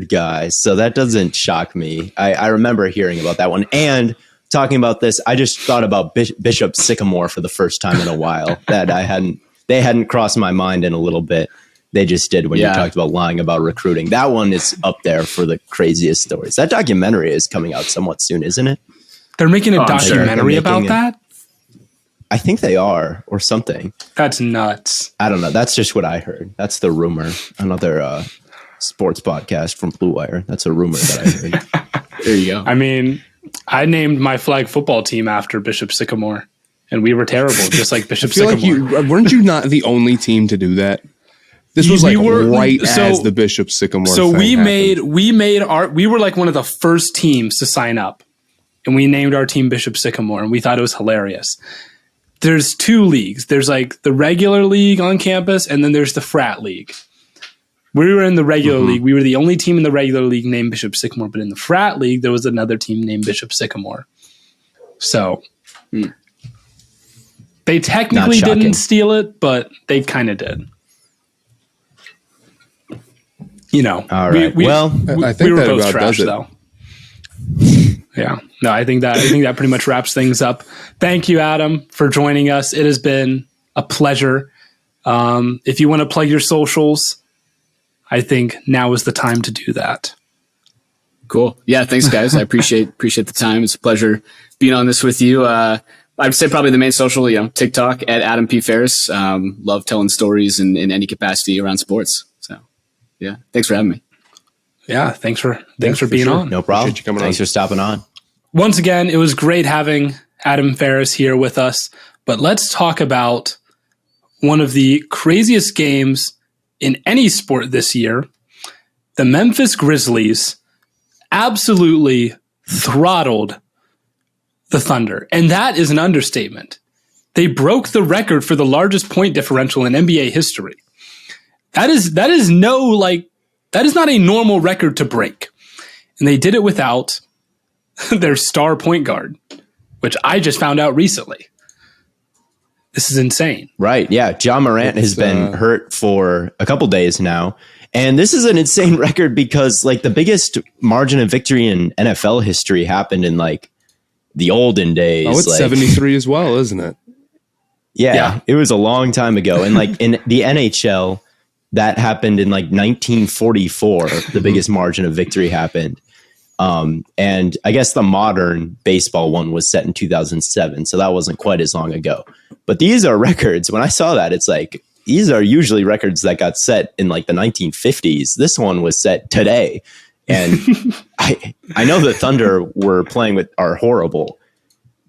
guy. So that doesn't shock me. I remember hearing about that one. And talking about this, I just thought about Bishop Sycamore for the first time in a while. That they hadn't crossed my mind in a little bit. They just did when you talked about lying about recruiting. That one is up there for the craziest stories. That documentary is coming out somewhat soon, isn't it? They're making a documentary about that? I think they are, or something. That's nuts. I don't know. That's just what I heard. That's the rumor. Another sports podcast from Blue Wire. That's a rumor that I heard. There you go. I mean, I named my flag football team after Bishop Sycamore, and we were terrible, just like Bishop Sycamore. Like weren't you not the only team to do that? This was as the Bishop Sycamore. So we were like one of the first teams to sign up, and we named our team Bishop Sycamore, and we thought it was hilarious. There's two leagues. There's like the regular league on campus, and then there's the frat league. We were in the regular league. We were the only team in the regular league named Bishop Sycamore, but in the frat league, there was another team named Bishop Sycamore. So they technically didn't steal it, but they kind of did. You know, all right. I think we were that both about trash, does it. though. Yeah, no, I think that pretty much wraps things up. Thank you, Adam, for joining us. It has been a pleasure. If you want to plug your socials, I think now is the time to do that. Cool. Yeah, thanks, guys. I appreciate the time. It's a pleasure being on this with you. I'd say probably the main social, TikTok at Adam P. Faris. Love telling stories in any capacity around sports. Yeah. Thanks for having me. Yeah. Thanks for being on. No problem. Thanks for stopping on. Once again, it was great having Adam Faris here with us, but let's talk about one of the craziest games in any sport this year. The Memphis Grizzlies absolutely throttled the Thunder. And that is an understatement. They broke the record for the largest point differential in NBA history. That is not a normal record to break. And they did it without their star point guard, which I just found out recently. This is insane. Right. Yeah. Ja Morant has been hurt for a couple days now. And this is an insane record because like the biggest margin of victory in NFL history happened in like the olden days. Oh, it's 73 as well, isn't it? Yeah. It was a long time ago. And like in the NHL, that happened in like 1944. The biggest margin of victory happened. And I guess the modern baseball one was set in 2007. So that wasn't quite as long ago. But these are records. When I saw that, it's like, these are usually records that got set in like the 1950s. This one was set today. And I know the Thunder are horrible,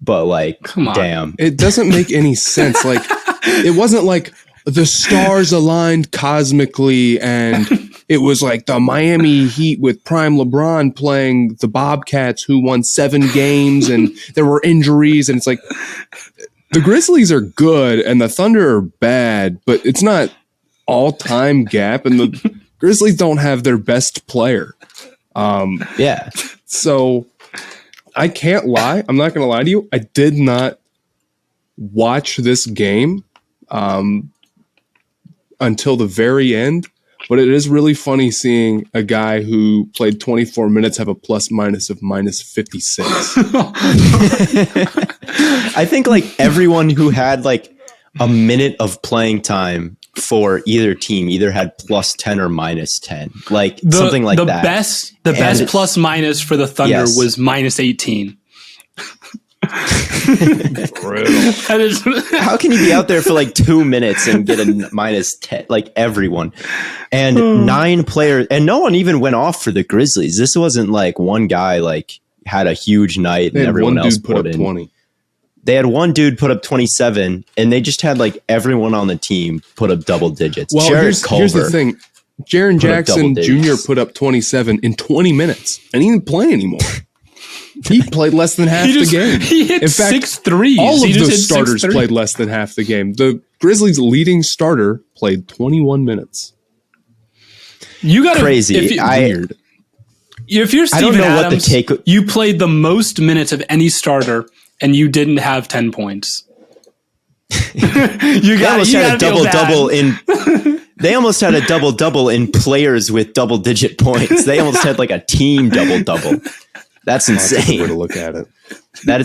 but like, damn. It doesn't make any sense. Like, it wasn't like the stars aligned cosmically and it was like the Miami Heat with prime LeBron playing the Bobcats who won 7 games and there were injuries. And it's like the Grizzlies are good and the Thunder are bad, but it's not all time gap. And the Grizzlies don't have their best player. So I can't lie. I'm not going to lie to you. I did not watch this game until the very end, but it is really funny seeing a guy who played 24 minutes have a plus minus of minus 56. I think like everyone who had like a minute of playing time for either team either had plus 10 or minus 10, like something like that. The best plus minus for the Thunder was minus 18. How can you be out there for like 2 minutes and get a minus 10? Like everyone, and 9 players, and no one even went off for the Grizzlies. This wasn't like one guy like had a huge night and everyone else put in 20. They had one dude put up 27, and they just had like everyone on the team put up double digits. Well, here's the thing. Jaren Jackson Jr. put up 27 in 20 minutes, and he didn't play anymore. He played less than half the game. He hit 6 threes. All of those starters played less than half the game. The Grizzlies' leading starter played 21 minutes. You got crazy. Weird. If you're Steven Adams, you played the most minutes of any starter, and you didn't have 10 points. They almost had a double-double in players with double-digit points. They almost had like a team double-double. That's insane. That's a good way to look at it.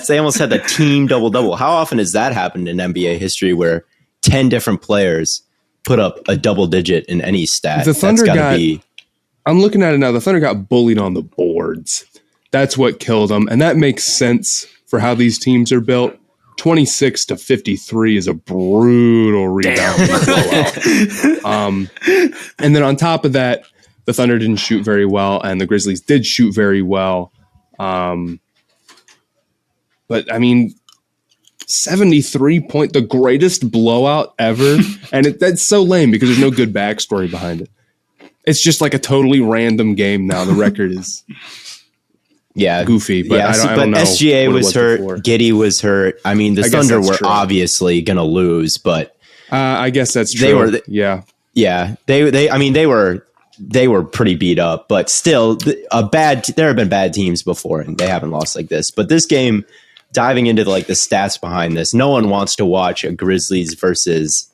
They almost had the team double-double. How often has that happened in NBA history where 10 different players put up a double-digit in any stat? The Thunder I'm looking at it now. The Thunder got bullied on the boards. That's what killed them, and that makes sense for how these teams are built. 26-53 is a brutal rebound blowout. And then on top of that, the Thunder didn't shoot very well, and the Grizzlies did shoot very well. But I mean, 73-point, the greatest blowout ever, and that's so lame because there's no good backstory behind it. It's just like a totally random game now. The record is goofy, but I don't know. SGA was hurt. Before. Giddey was hurt. I mean, the Thunder were obviously going to lose, but I guess that's true. Yeah. I mean, they were pretty beat up, but still, there have been bad teams before, and they haven't lost like this. But this game, diving into the stats behind this, no one wants to watch a Grizzlies versus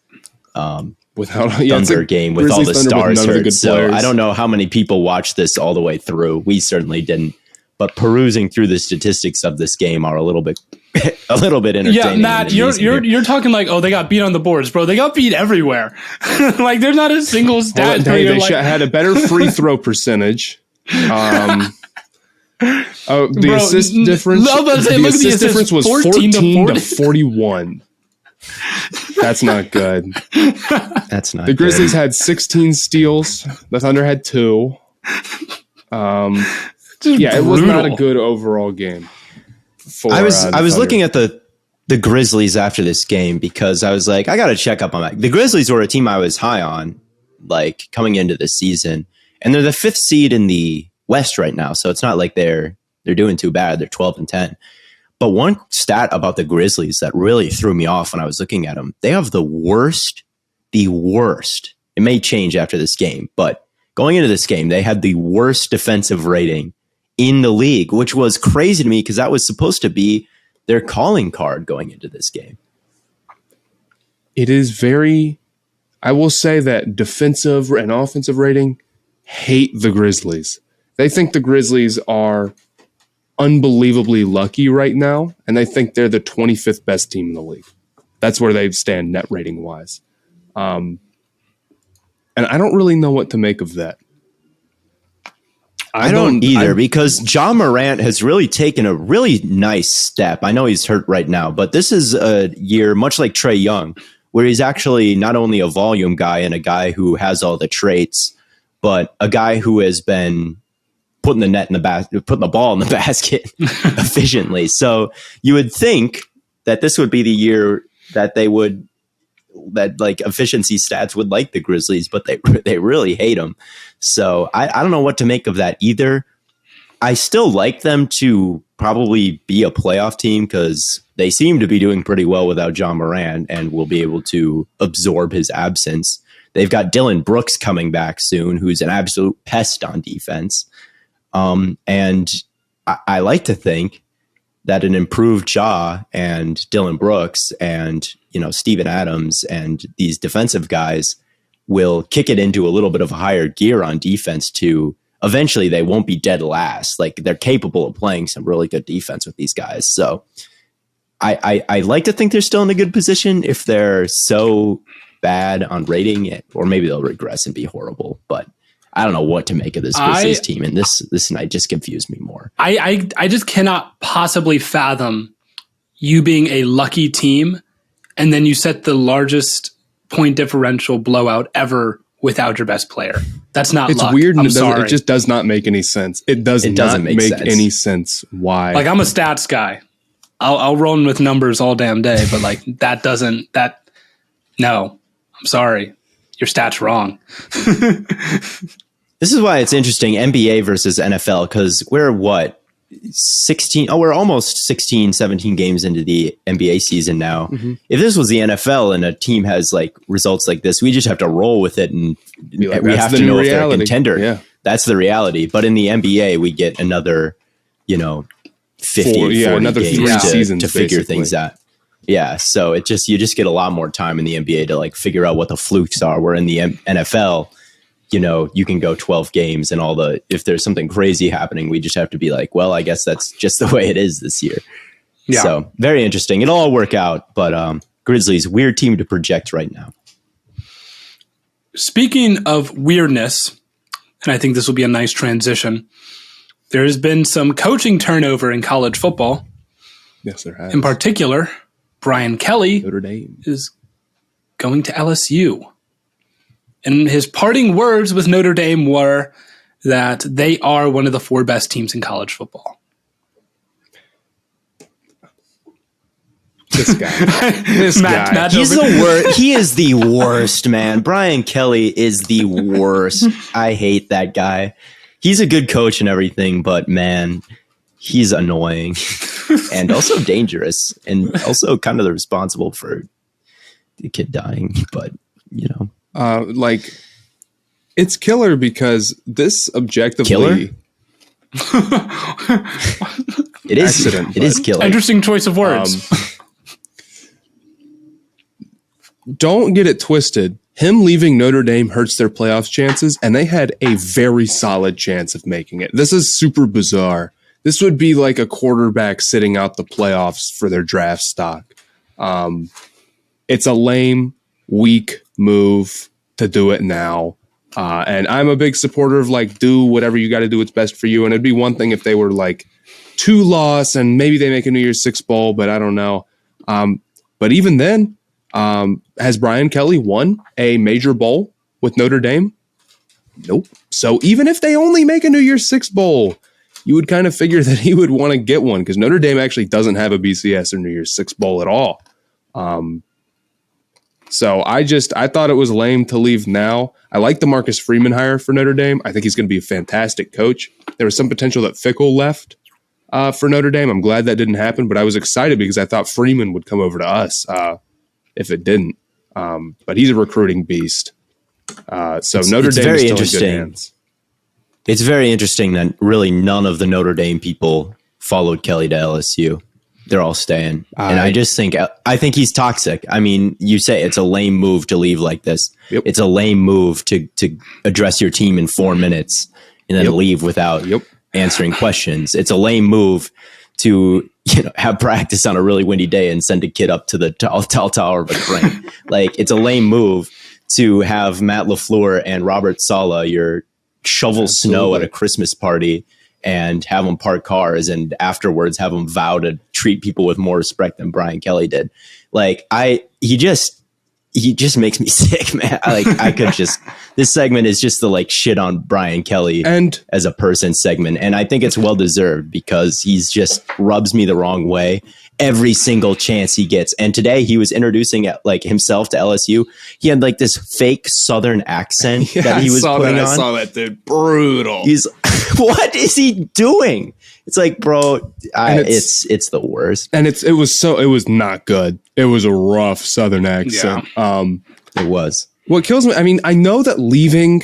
Thunder game with all the stars hurt. So I don't know how many people watched this all the way through. We certainly didn't. But perusing through the statistics of this game are a little bit entertaining. Yeah, Matt, you're talking like, oh, they got beat on the boards, bro. They got beat everywhere. Like, there's not a single stat. They had a better free throw percentage. The assist difference. The assist difference was 14 to 41. That's not good. That's not. The Grizzlies had 16 steals. The Thunder had 2. It was not a good overall game. I was looking at the Grizzlies after this game because I was like, I got to check up on that. The Grizzlies were a team I was high on, like coming into the season, and they're the 5th seed in the West right now. So it's not like they're doing too bad. They're 12-10. But one stat about the Grizzlies that really threw me off when I was looking at them, they have the worst. It may change after this game, but going into this game, they had the worst defensive rating in the league, which was crazy to me because that was supposed to be their calling card going into this game. It is I will say that defensive and offensive rating hate the Grizzlies. They think the Grizzlies are unbelievably lucky right now, and they think they're the 25th best team in the league. That's where they stand net rating wise. And I don't really know what to make of that. I don't either because Ja Morant has really taken a really nice step. I know he's hurt right now, but this is a year, much like Trae Young, where he's actually not only a volume guy and a guy who has all the traits, but a guy who has been putting the ball in the basket efficiently. So you would think that this would be the year that efficiency stats would like the Grizzlies, but they really hate them. So I don't know what to make of that either. I still like them to probably be a playoff team because they seem to be doing pretty well without Ja Morant and will be able to absorb his absence. They've got Dylan Brooks coming back soon, who's an absolute pest on defense. And I like to think that an improved Ja and Dylan Brooks and, Steven Adams and these defensive guys will kick it into a little bit of a higher gear on defense to eventually they won't be dead last. Like they're capable of playing some really good defense with these guys. So I like to think they're still in a good position if they're so bad on rating it, or maybe they'll regress and be horrible, but I don't know what to make of this Grizzlies team, and this night just confused me more. I just cannot possibly fathom you being a lucky team, and then you set the largest point differential blowout ever without your best player. That's not luck. It's weird, and it just does not make any sense. It doesn't make any sense. Why? Like, I'm a stats guy. I'll run with numbers all damn day, but like no, I'm sorry. Your stat's wrong. This is why it's interesting, NBA versus NFL, because we're 16? Oh, we're almost 16, 17 games into the NBA season now. Mm-hmm. If this was the NFL and a team has like results like this, we just have to roll with it, and like, we have to know if they're a contender. Yeah. That's the reality. But in the NBA, we get another, 50, 40 another games to figure things out. Yeah, so you just get a lot more time in the NBA to like figure out what the flukes are. Where in the NFL, you can go 12 games and if there's something crazy happening, we just have to be like, well, I guess that's just the way it is this year. Yeah. So very interesting. It'll all work out, but Grizzlies, weird team to project right now. Speaking of weirdness, and I think this will be a nice transition, there has been some coaching turnover in college football. Yes, there has. In particular, Brian Kelly Notre Dame is going to LSU. And his parting words with Notre Dame were that they are one of the 4 best teams in college football. This guy. Matt he's the worst. He is the worst, man. Brian Kelly is the worst. I hate that guy. He's a good coach and everything, but man, he's annoying and also dangerous, and also kind of responsible for the kid dying. But it's killer because this objectively killer? It is accident. It is killer. Interesting choice of words. Don't get it twisted. Him leaving Notre Dame hurts their playoffs chances, and they had a very solid chance of making it. This is super bizarre. This would be like a quarterback sitting out the playoffs for their draft stock. It's a lame, weak move to do it now. And I'm a big supporter of like, do whatever you got to do what's best for you. And it'd be one thing if they were like 2-loss and maybe they make a New Year's Six bowl, but I don't know. But even then, has Brian Kelly won a major bowl with Notre Dame? Nope. So even if they only make a New Year's Six bowl, you would kind of figure that he would want to get one, because Notre Dame actually doesn't have a BCS or New Year's Six bowl at all. So I thought it was lame to leave now. I like the Marcus Freeman hire for Notre Dame. I think he's going to be a fantastic coach. There was some potential that Fickle left for Notre Dame. I'm glad that didn't happen, but I was excited because I thought Freeman would come over to us if it didn't. But he's a recruiting beast. So Notre Dame is still in good hands. It's very interesting that really none of the Notre Dame people followed Kelly to LSU. They're all staying. And I think he's toxic. I mean, you say it's a lame move to leave like this. Yep. It's a lame move to address your team in 4 minutes and then leave without answering questions. It's a lame move to have practice on a really windy day and send a kid up to the tall tower of a crane. Like, it's a lame move to have Matt LaFleur and Robert Saleh, shovel snow at a Christmas party and have them park cars and afterwards have them vow to treat people with more respect than Brian Kelly did. Like, he just makes me sick, man. This segment is just the like shit on Brian Kelly and as a person segment. And I think it's well deserved because he's just rubs me the wrong way every single chance he gets. And today he was introducing like himself to LSU. He had like this fake Southern accent that he was putting on. I saw that, dude. Brutal. He's what is he doing? It's like, bro, it's the worst. And it was not good. It was a rough Southern accent. Yeah. It was. What kills me, I mean, I know that leaving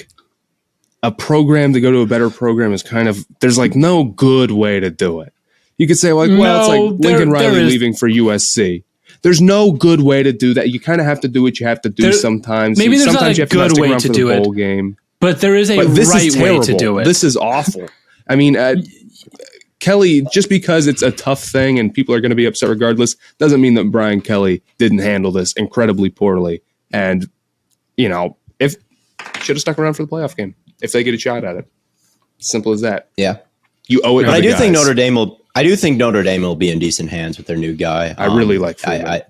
a program to go to a better program is kind of, there's like no good way to do it. You could say like, well, it's like Lincoln Riley leaving for USC. There's no good way to do that. You kind of have to do what you have to do sometimes. Maybe there's sometimes not a good way to do it. Game. But there is a right way to do it. This is awful. I mean, Kelly, just because it's a tough thing and people are going to be upset regardless, doesn't mean that Brian Kelly didn't handle this incredibly poorly. And, if should have stuck around for the playoff game if they get a shot at it. Simple as that. Yeah. You owe it to the guys. I do think Notre Dame will be in decent hands with their new guy. I really like Freeman.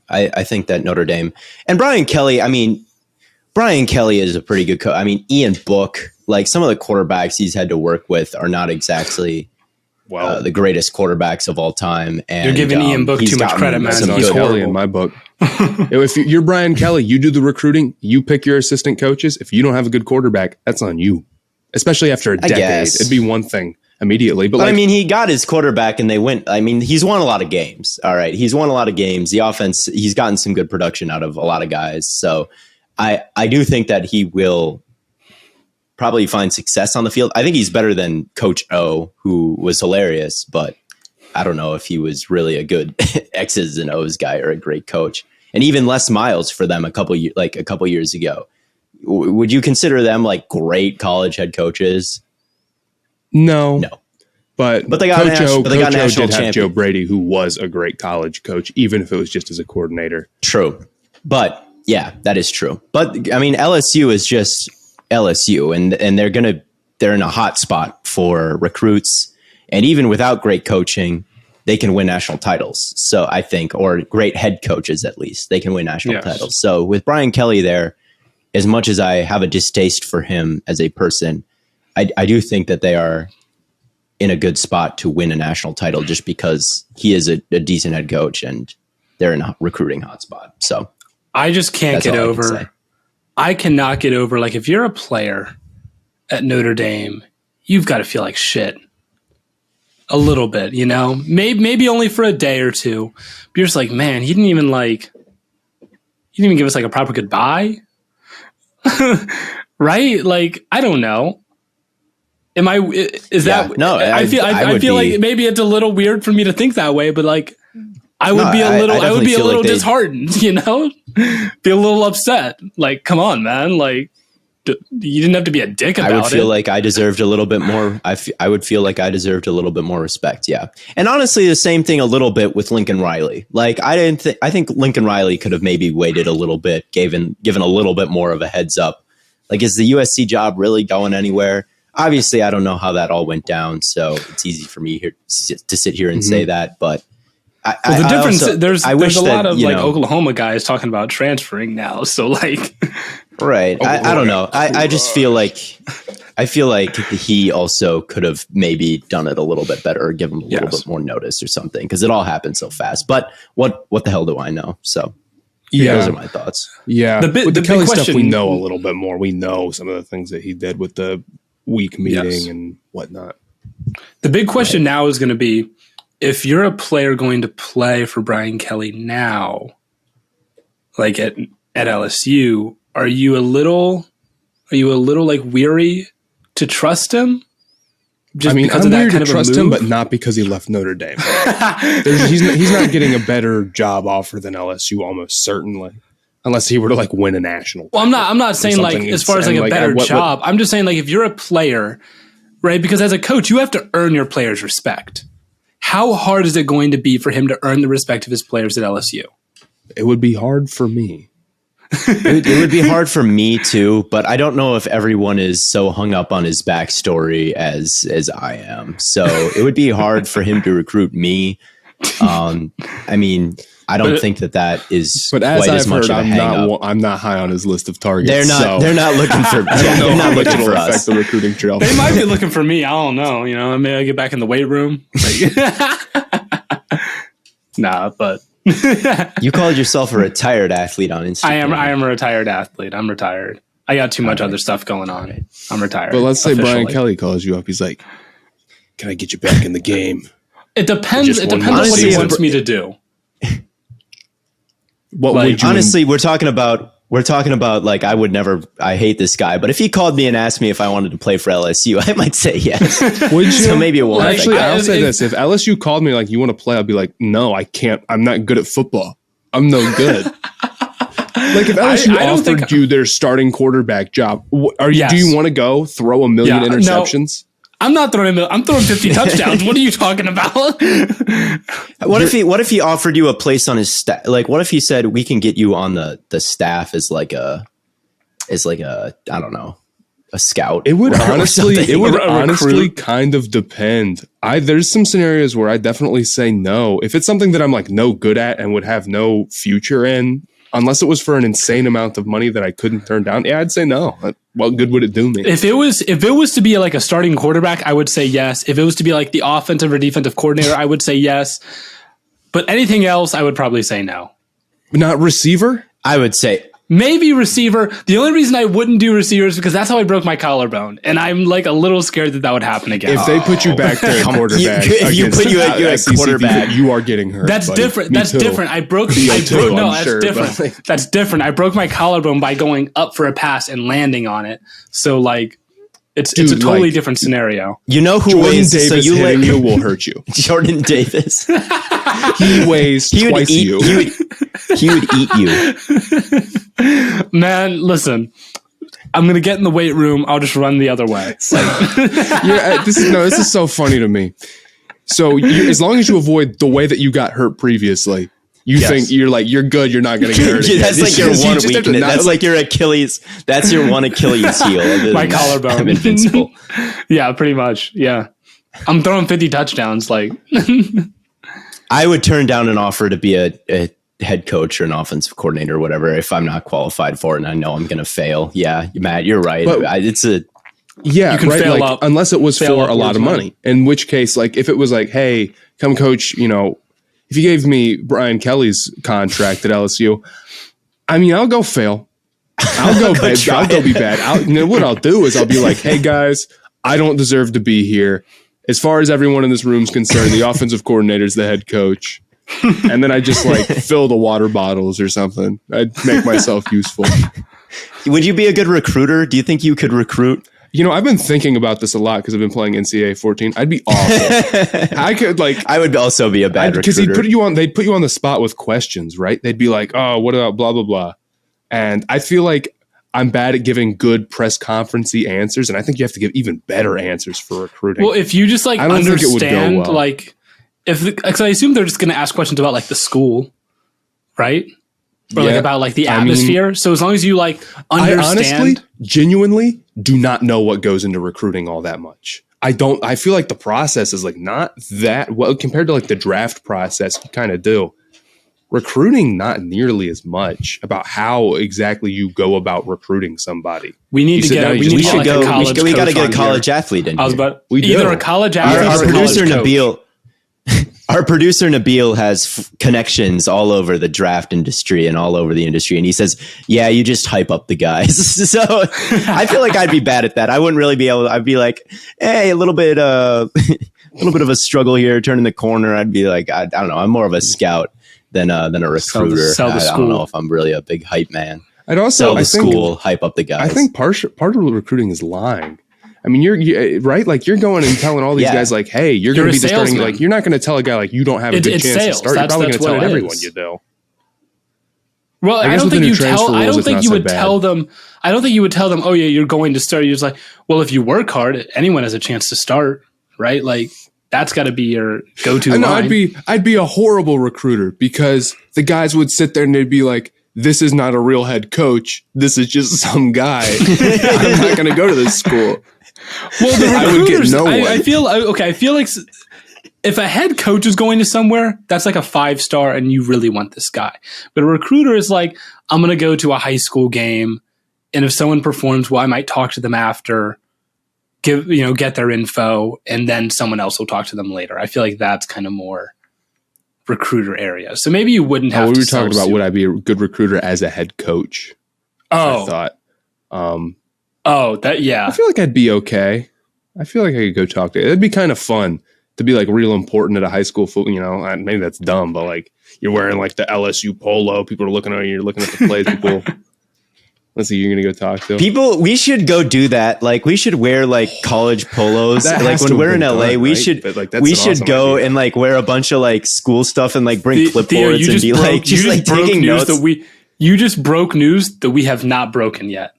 I think that Notre Dame and Brian Kelly, Brian Kelly is a pretty good coach. I mean, Ian Book, like some of the quarterbacks he's had to work with are not exactly the greatest quarterbacks of all time. And you're giving Ian Book too much credit, man. He's horrible in my book. If you're Brian Kelly, you do the recruiting, you pick your assistant coaches. If you don't have a good quarterback, that's on you. Especially after a decade. It'd be one thing immediately. But I mean, he got his quarterback and they went. I mean, he's won a lot of games. All right. He's won a lot of games. The offense, he's gotten some good production out of a lot of guys. So I do think that he will probably find success on the field. I think he's better than Coach O, who was hilarious, but I don't know if he was really a good X's and O's guy or a great coach. And even Les Miles for them a couple years ago. Would you consider them like great college head coaches? No. But they got Coach O did have Joe Brady, who was a great college coach, even if it was just as a coordinator. True. But yeah, that is true. But I mean, LSU is just LSU, and they're in a hot spot for recruits. And even without great coaching, they can win national titles. So I think, or great head coaches at least, they can win national titles. So with Brian Kelly there, as much as I have a distaste for him as a person, I do think that they are in a good spot to win a national title just because he is a decent head coach and they're in a recruiting hotspot. So I just can't get over. I cannot get over, like, if you're a player at Notre Dame, you've got to feel like shit a little bit, you know, maybe only for a day or two. But you're just like, man, he didn't even give us like a proper goodbye. Right? Like, I don't know. I feel like maybe it's a little weird for me to think that way, but like, I would be a little disheartened, you know, be a little upset. Like, come on, man. Like, you didn't have to be a dick about it. I would feel like I deserved a little bit more. I would feel like I deserved a little bit more respect. Yeah. And honestly, the same thing a little bit with Lincoln Riley. Like, I think Lincoln Riley could have maybe waited a little bit, given a little bit more of a heads up. Like, is the USC job really going anywhere? Obviously, I don't know how that all went down. So it's easy for me here to sit here and say that. But there's a lot of Oklahoma guys talking about transferring now. So like, right. I don't know. I just feel like he also could have maybe done it a little bit better or given him a little bit more notice or something, because it all happened so fast. But what the hell do I know? So those are my thoughts. Yeah. With the Kelly stuff, we know a little bit more. We know some of the things that he did with the week meeting and whatnot. The big question now is going to be, if you're a player going to play for Brian Kelly now, like at LSU, are you a little like weary to trust him? I'm weary to trust him, but not because he left Notre Dame. He's not getting a better job offer than LSU, almost certainly, unless he were to like win a national. Well, I'm not saying like as far as like a better job. I'm just saying like if you're a player, right? Because as a coach, you have to earn your players' respect. How hard is it going to be for him to earn the respect of his players at LSU? It would be hard for me. It would be hard for me too, but I don't know if everyone is so hung up on his backstory as I am. So it would be hard for him to recruit me. I mean, I don't think that is but as quite I've as much heard, of I'm not high on his list of targets. They're not looking for. They're not looking for us. The recruiting trail. They might be looking for me. I don't know. You know, maybe I get back in the weight room. Nah, but you called yourself a retired athlete on Instagram. I am a retired athlete. I'm retired. I got too much other stuff going on. Right. I'm retired. But let's say Brian Kelly calls you up. He's like, "Can I get you back in the game?" It depends. It depends on what he wants me to do. Honestly, we're talking about like, I hate this guy, but if he called me and asked me if I wanted to play for LSU, I might say yes. Would you? So maybe it will. Actually, I'll say this. If LSU called me like, you want to play, I'd be like, no, I can't. I'm not good at football. I'm no good. Like if LSU offered you their starting quarterback job, do you want to go throw a million interceptions? No. I'm not throwing. I'm throwing 50 touchdowns. What are you talking about? What if he offered you a place on his staff? Like, what if he said we can get you on the staff as like a I don't know, a scout? It would honestly kind of depend. There's some scenarios where I definitely say no. If it's something that I'm like no good at and would have no future in, unless it was for an insane amount of money that I couldn't turn down, yeah, I'd say no. What good would it do me? If it was to be like a starting quarterback, I would say yes. If it was to be like the offensive or defensive coordinator, I would say yes. But anything else, I would probably say no. Not receiver? I would say maybe receiver. The only reason I wouldn't do receiver is because that's how I broke my collarbone, and I'm like a little scared that would happen again. If they put you back there at quarterback, if you put you at quarterback, you are getting hurt. That's buddy. different. Me That's too. different. That's different. That's different. I broke my collarbone by going up for a pass and landing on it. So like, it's a totally different scenario. You know who Jordan weighs? Davis So you hitting you will hurt you. Jordan Davis. He weighs twice you. He would eat you. Man, listen. I'm going to get in the weight room. I'll just run the other way. This is so funny to me. So as long as you avoid the way that you got hurt previously, you think you're good. You're not going to get hurt. That's like your one weakness. That's like your Achilles. That's your one Achilles heel. My collarbone. I'm invincible. Yeah, pretty much. Yeah. I'm throwing 50 touchdowns. Like, I would turn down an offer to be a head coach or an offensive coordinator or whatever if I'm not qualified for it and I know I'm going to fail. Yeah, Matt, you're right. But, you can fail up, unless it was for a lot of money. In which case, like if it was like, hey, come coach, if you gave me Brian Kelly's contract at LSU, I mean, I'll go fail. I'll go bad. I'll go be bad. What I'll do is I'll be like, hey guys, I don't deserve to be here. As far as everyone in this room is concerned, the offensive coordinator is the head coach. And then I just like fill the water bottles or something. I'd make myself useful. Would you be a good recruiter? Do you think you could recruit? I've been thinking about this a lot because I've been playing NCAA 14. I'd be awful. I would also be a bad recruiter. Because they'd put you on the spot with questions, right? They'd be like, oh, what about blah, blah, blah. And I feel like I'm bad at giving good press conference-y answers, and I think you have to give even better answers for recruiting. Well, if you just like understand, like, because I assume they're just going to ask questions about like the school, right? Or like about like the atmosphere. So as long as you like understand, I honestly, genuinely do not know what goes into recruiting all that much. I feel like the process is like not that well compared to like the draft process. You kind of do. Recruiting, not nearly as much about how exactly you go about recruiting somebody. We got to get a college athlete in here. Either a college athlete our producer Nabil. Our producer Nabil has connections all over the draft industry and all over the industry, and he says, "Yeah, you just hype up the guys." So I feel like I'd be bad at that. I wouldn't really be able. I'd be like, "Hey, a little bit of a struggle here, turning the corner." I'd be like, I don't know. I'm more of a scout than a recruiter. I don't know if I'm really a big hype man. I'd also hype up the guys. I think part of recruiting is lying. I mean, you're right. Like you're going and telling all these guys, like, "Hey, you're going to be the starting." Like, you're not going to tell a guy like you don't have a good chance to start. You're probably going to tell everyone you do. Well, I don't think you would tell them. I don't think you would tell them, "Oh yeah, you're going to start." You're just like, "Well, if you work hard, anyone has a chance to start, right?" Like that's got to be your go-to. No, I'd be a horrible recruiter because the guys would sit there and they'd be like, "This is not a real head coach. This is just some guy. I'm not going to go to this school." Well, I would get no one. I feel like if a head coach is going to somewhere, that's like a 5-star and you really want this guy. But a recruiter is like, I'm going to go to a high school game, and if someone performs well, I might talk to them after, get their info, and then someone else will talk to them later. I feel like that's kind of more recruiter area. So maybe you wouldn't have we were talking about would I be a good recruiter as a head coach? I thought. I feel like I'd be okay. I feel like I could go talk to it. It'd be kind of fun to be like real important at a high school football. Maybe that's dumb, but like you're wearing like the LSU polo. People are looking at you. You're looking at the plays. People, let's see, you're going to go talk to people. We should go do that. Like we should wear like college polos. Like when we're in LA, we should go and like wear a bunch of like school stuff and like bring clipboards and be taking notes. You just broke news that we have not broken yet.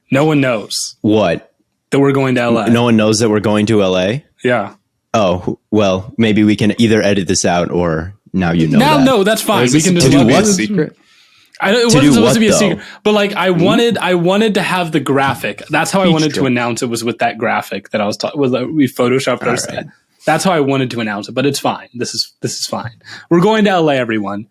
No one knows. What? That we're going to LA. No one knows that we're going to LA? Yeah. Oh, well, maybe we can either edit this out or now you know that. No, that's fine. We can just do what? Secret? It wasn't supposed to be a secret. But like I wanted to have the graphic. That's how I wanted to announce it, was with that graphic that I was talking with. We photoshopped our set. That's how I wanted to announce it, but it's fine. This is fine. We're going to LA, everyone.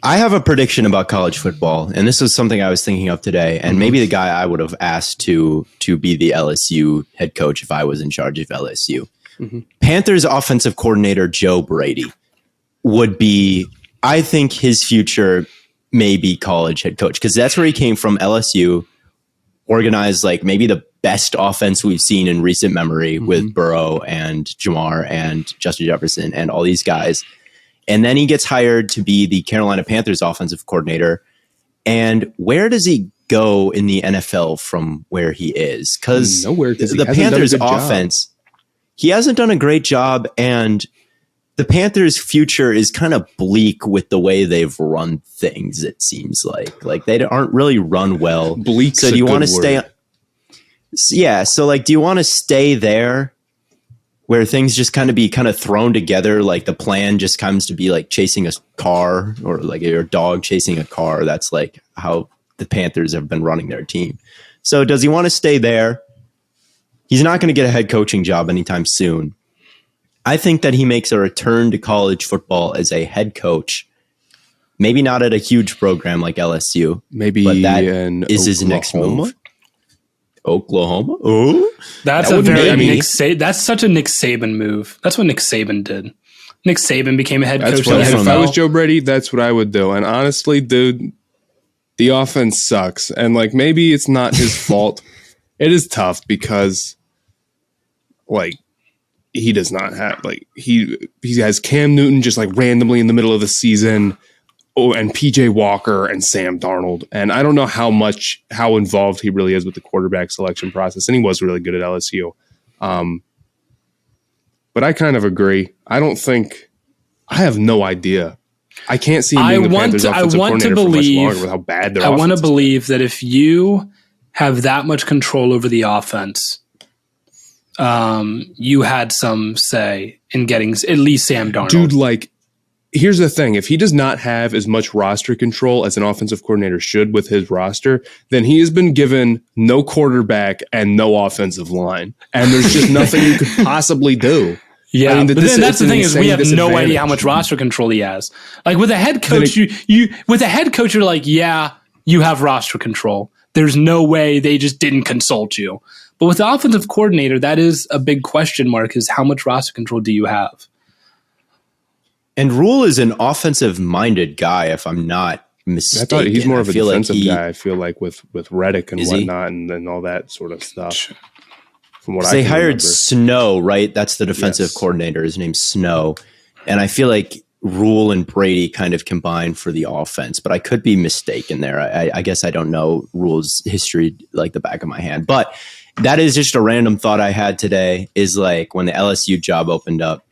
I have a prediction about college football, and this is something I was thinking of today, and maybe the guy I would have asked to be the LSU head coach if I was in charge of LSU. Mm-hmm. Panthers offensive coordinator Joe Brady would be, I think his future may be college head coach, because that's where he came from. LSU organized like maybe the best offense we've seen in recent memory with Burrow and Jamar and Justin Jefferson and all these guys. And then he gets hired to be the Carolina Panthers offensive coordinator. And where does he go in the NFL from where he is? Because the Panthers offense, he hasn't done a great job. And the Panthers' future is kind of bleak with the way they've run things, it seems like. Like, they aren't really run well. Bleak. So do you want to stay? Yeah. So, like, do you want to stay there where things just kind of thrown together? Like, the plan just comes to be like chasing a car, or like your dog chasing a car. That's like how the Panthers have been running their team. So does he want to stay there? He's not going to get a head coaching job anytime soon. I think that he makes a return to college football as a head coach. Maybe not at a huge program like LSU. Maybe, but that is his next move. Oklahoma? Oh, that's that's such a Nick Saban move. That's what Nick Saban did. Nick Saban became a head coach. If I was Joe Brady, that's what I would do. And honestly, dude, the offense sucks. And like, maybe it's not his fault. It is tough because, like, he does not have, like, he has Cam Newton just like randomly in the middle of the season. Oh, and PJ Walker and Sam Darnold. And I don't know how involved he really is with the quarterback selection process. And he was really good at LSU. But I kind of agree. I have no idea. I can't see him being the Panthers offensive coordinator for much longer with how bad their offense is. I want to believe that if you have that much control over the offense, you had some say in getting at least Sam Darnold. Dude, like, here's the thing. If he does not have as much roster control as an offensive coordinator should with his roster, then he has been given no quarterback and no offensive line. And there's just nothing you could possibly do. Yeah, but then that's the thing is we have no idea how much roster control he has. Like, with a head coach, you're like, yeah, you have roster control. There's no way they just didn't consult you. But with the offensive coordinator, that is a big question mark, is how much roster control do you have? And Rule is an offensive-minded guy, if I'm not mistaken. I thought he's more of a defensive guy, I feel like, with Reddick and whatnot and all that sort of stuff. From what they hired Snow, right? That's the defensive coordinator. His name's Snow. And I feel like Rule and Brady kind of combined for the offense, but I could be mistaken there. I guess I don't know Rule's history like the back of my hand. But that is just a random thought I had today, is like when the LSU job opened up,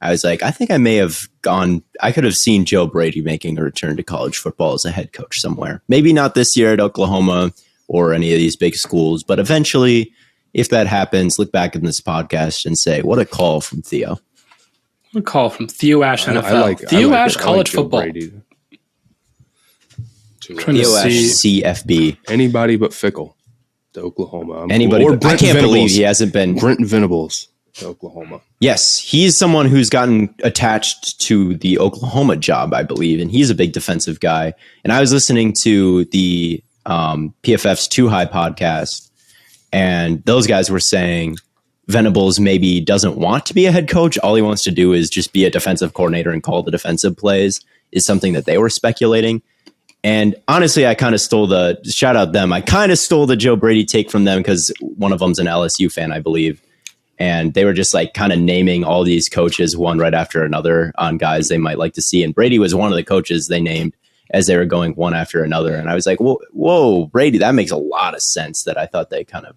I was like, I think I could have seen Joe Brady making a return to college football as a head coach somewhere. Maybe not this year at Oklahoma or any of these big schools, but eventually, if that happens, look back in this podcast and say, what a call from Theo. What a call from Theo Ash NFL. Theo Ash college football. Theo Ash CFB. Anybody but Fickle to Oklahoma. I can't believe he hasn't been. Brent Venables to Oklahoma. Yes, he's someone who's gotten attached to the Oklahoma job, I believe, and he's a big defensive guy. And I was listening to the PFF's Too High podcast, and those guys were saying Venables maybe doesn't want to be a head coach. All he wants to do is just be a defensive coordinator and call the defensive plays, is something that they were speculating. And honestly, I kind of stole the Joe Brady take from them, because one of them's an LSU fan, I believe. And they were just like kind of naming all these coaches one right after another on guys they might like to see. And Brady was one of the coaches they named as they were going one after another. And I was like, whoa, Brady, that makes a lot of sense, that I thought they kind of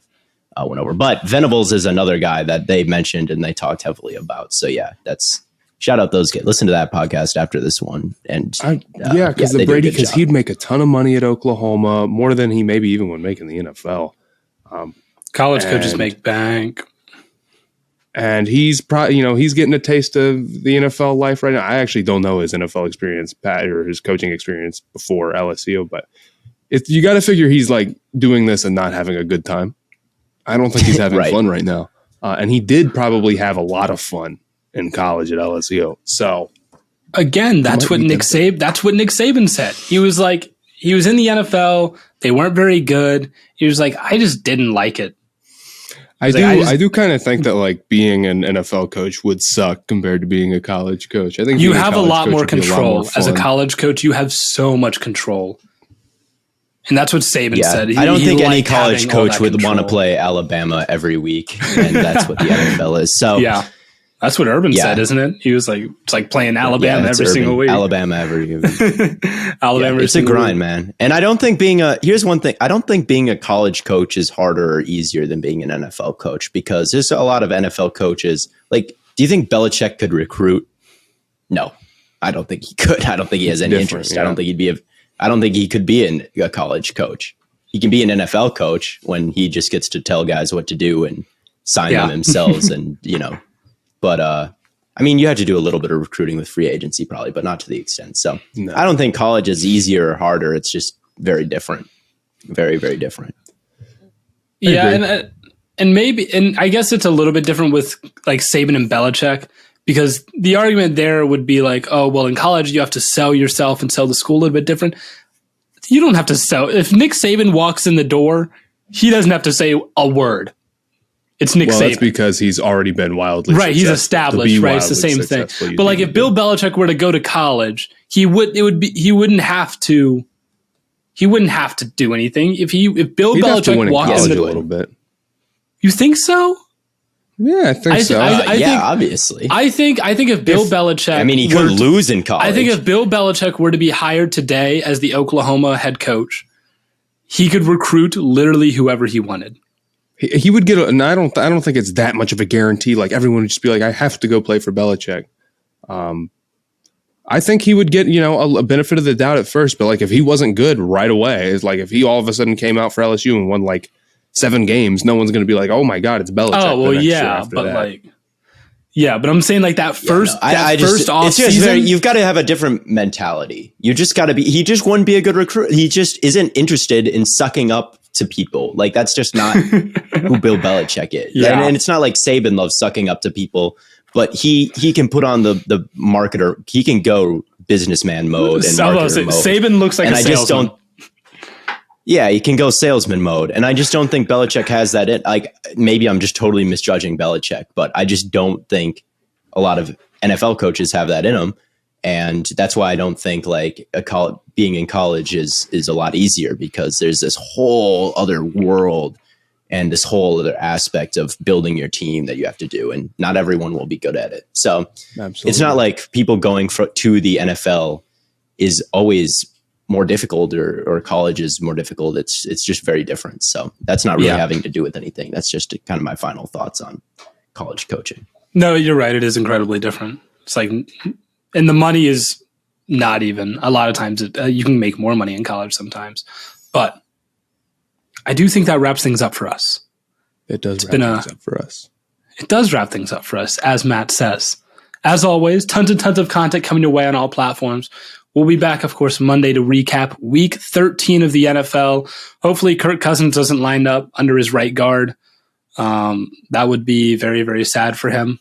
went over. But Venables is another guy that they mentioned and they talked heavily about. So yeah, that's shout out those guys. Listen to that podcast after this one. And because he'd make a ton of money at Oklahoma, more than he maybe even would make in the NFL. College coaches make bank. And he's probably, he's getting a taste of the NFL life right now. I actually don't know his NFL experience, or his coaching experience before LSU, but you got to figure he's like doing this and not having a good time. I don't think he's having fun right now. And he did probably have a lot of fun in college at LSU. So Again, that's what Nick Saban said. He was like, he was in the NFL. They weren't very good. He was like, I just didn't like it. I do kind of think that like being an NFL coach would suck compared to being a college coach. I think you have a lot more control as a college coach. You have so much control, and that's what Saban said. I don't think any college coach would want to play Alabama every week, and that's what the NFL is. So yeah. That's what Urban said, isn't it? He was like, it's like playing Alabama every single week. Alabama every week. Alabama. It's a grind, man. And I don't think here's one thing. I don't think being a college coach is harder or easier than being an NFL coach, because there's a lot of NFL coaches. Like, do you think Belichick could recruit? No, I don't think he could. I don't think he has any interest. Yeah. I don't think he could be a college coach. He can be an NFL coach when he just gets to tell guys what to do and sign them themselves and, But, I mean, you had to do a little bit of recruiting with free agency probably, but not to the extent. So I don't think college is easier or harder. It's just very different. Very, very different. Yeah. And maybe, and I guess it's a little bit different with like Saban and Belichick, because the argument there would be like, oh, well, in college, you have to sell yourself and sell the school a little bit different. You don't have to sell. If Nick Saban walks in the door, he doesn't have to say a word. It's Nick Saban. That's because he's already been wildly successful. He's established, right? It's the same thing. But like if Bill Belichick were to go to college, he wouldn't have to do anything. If Bill Belichick walked in the door a little bit. You think so? Yeah, I think so. Obviously. I think if Bill Belichick, I mean, he could lose in college. I think if Bill Belichick were to be hired today as the Oklahoma head coach, he could recruit literally whoever he wanted. He would get, and I don't think it's that much of a guarantee. Like everyone would just be like, I have to go play for Belichick. I think he would get, a benefit of the doubt at first, but like if he wasn't good right away, it's like if he all of a sudden came out for LSU and won like 7 games, no one's going to be like, oh my God, it's Belichick. Oh well, yeah, but that. But I'm saying like that first, first off season, you've got to have a different mentality. You just got to be. He just wouldn't be a good recruit. He just isn't interested in sucking up to people. Like that's just not who Bill Belichick is. Yeah. And it's not like Saban loves sucking up to people, but he can put on the marketer. He can go businessman mode and marketer mode. Saban looks like a salesman. Yeah, he can go salesman mode. And I just don't think Belichick has that in. Like maybe I'm just totally misjudging Belichick, but I just don't think a lot of NFL coaches have that in them. And that's why I don't think like being in college is a lot easier, because there's this whole other world and this whole other aspect of building your team that you have to do. And not everyone will be good at it. So It's not like people going to the NFL is always more difficult or college is more difficult. It's just very different. So that's not really having to do with anything. That's just kind of my final thoughts on college coaching. No, you're right. It is incredibly different. It's like, and the money is not even. A lot of times you can make more money in college sometimes. But I do think that wraps things up for us. It does wrap things up for us. It does wrap things up for us, as Matt says. As always, tons and tons of content coming your way on all platforms. We'll be back, of course, Monday to recap Week 13 of the NFL. Hopefully Kirk Cousins doesn't line up under his right guard. That would be very, very sad for him.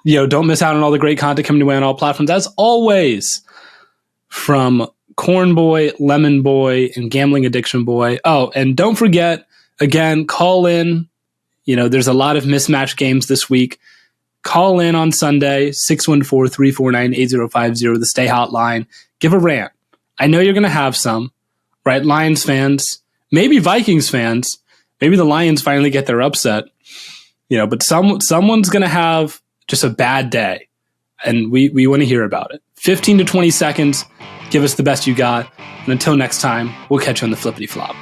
Don't miss out on all the great content coming your way on all platforms. As always, from Corn Boy, Lemon Boy, and Gambling Addiction Boy. Oh, and don't forget, again, call in. There's a lot of mismatched games this week. Call in on Sunday, 614-349-8050, the Stay Hotline. Give a rant. I know you're going to have some, right? Lions fans, maybe Vikings fans. Maybe the Lions finally get their upset. But someone's going to have just a bad day, and we want to hear about it. 15 to 20 seconds. Give us the best you got. And until next time, we'll catch you on the flippity flop.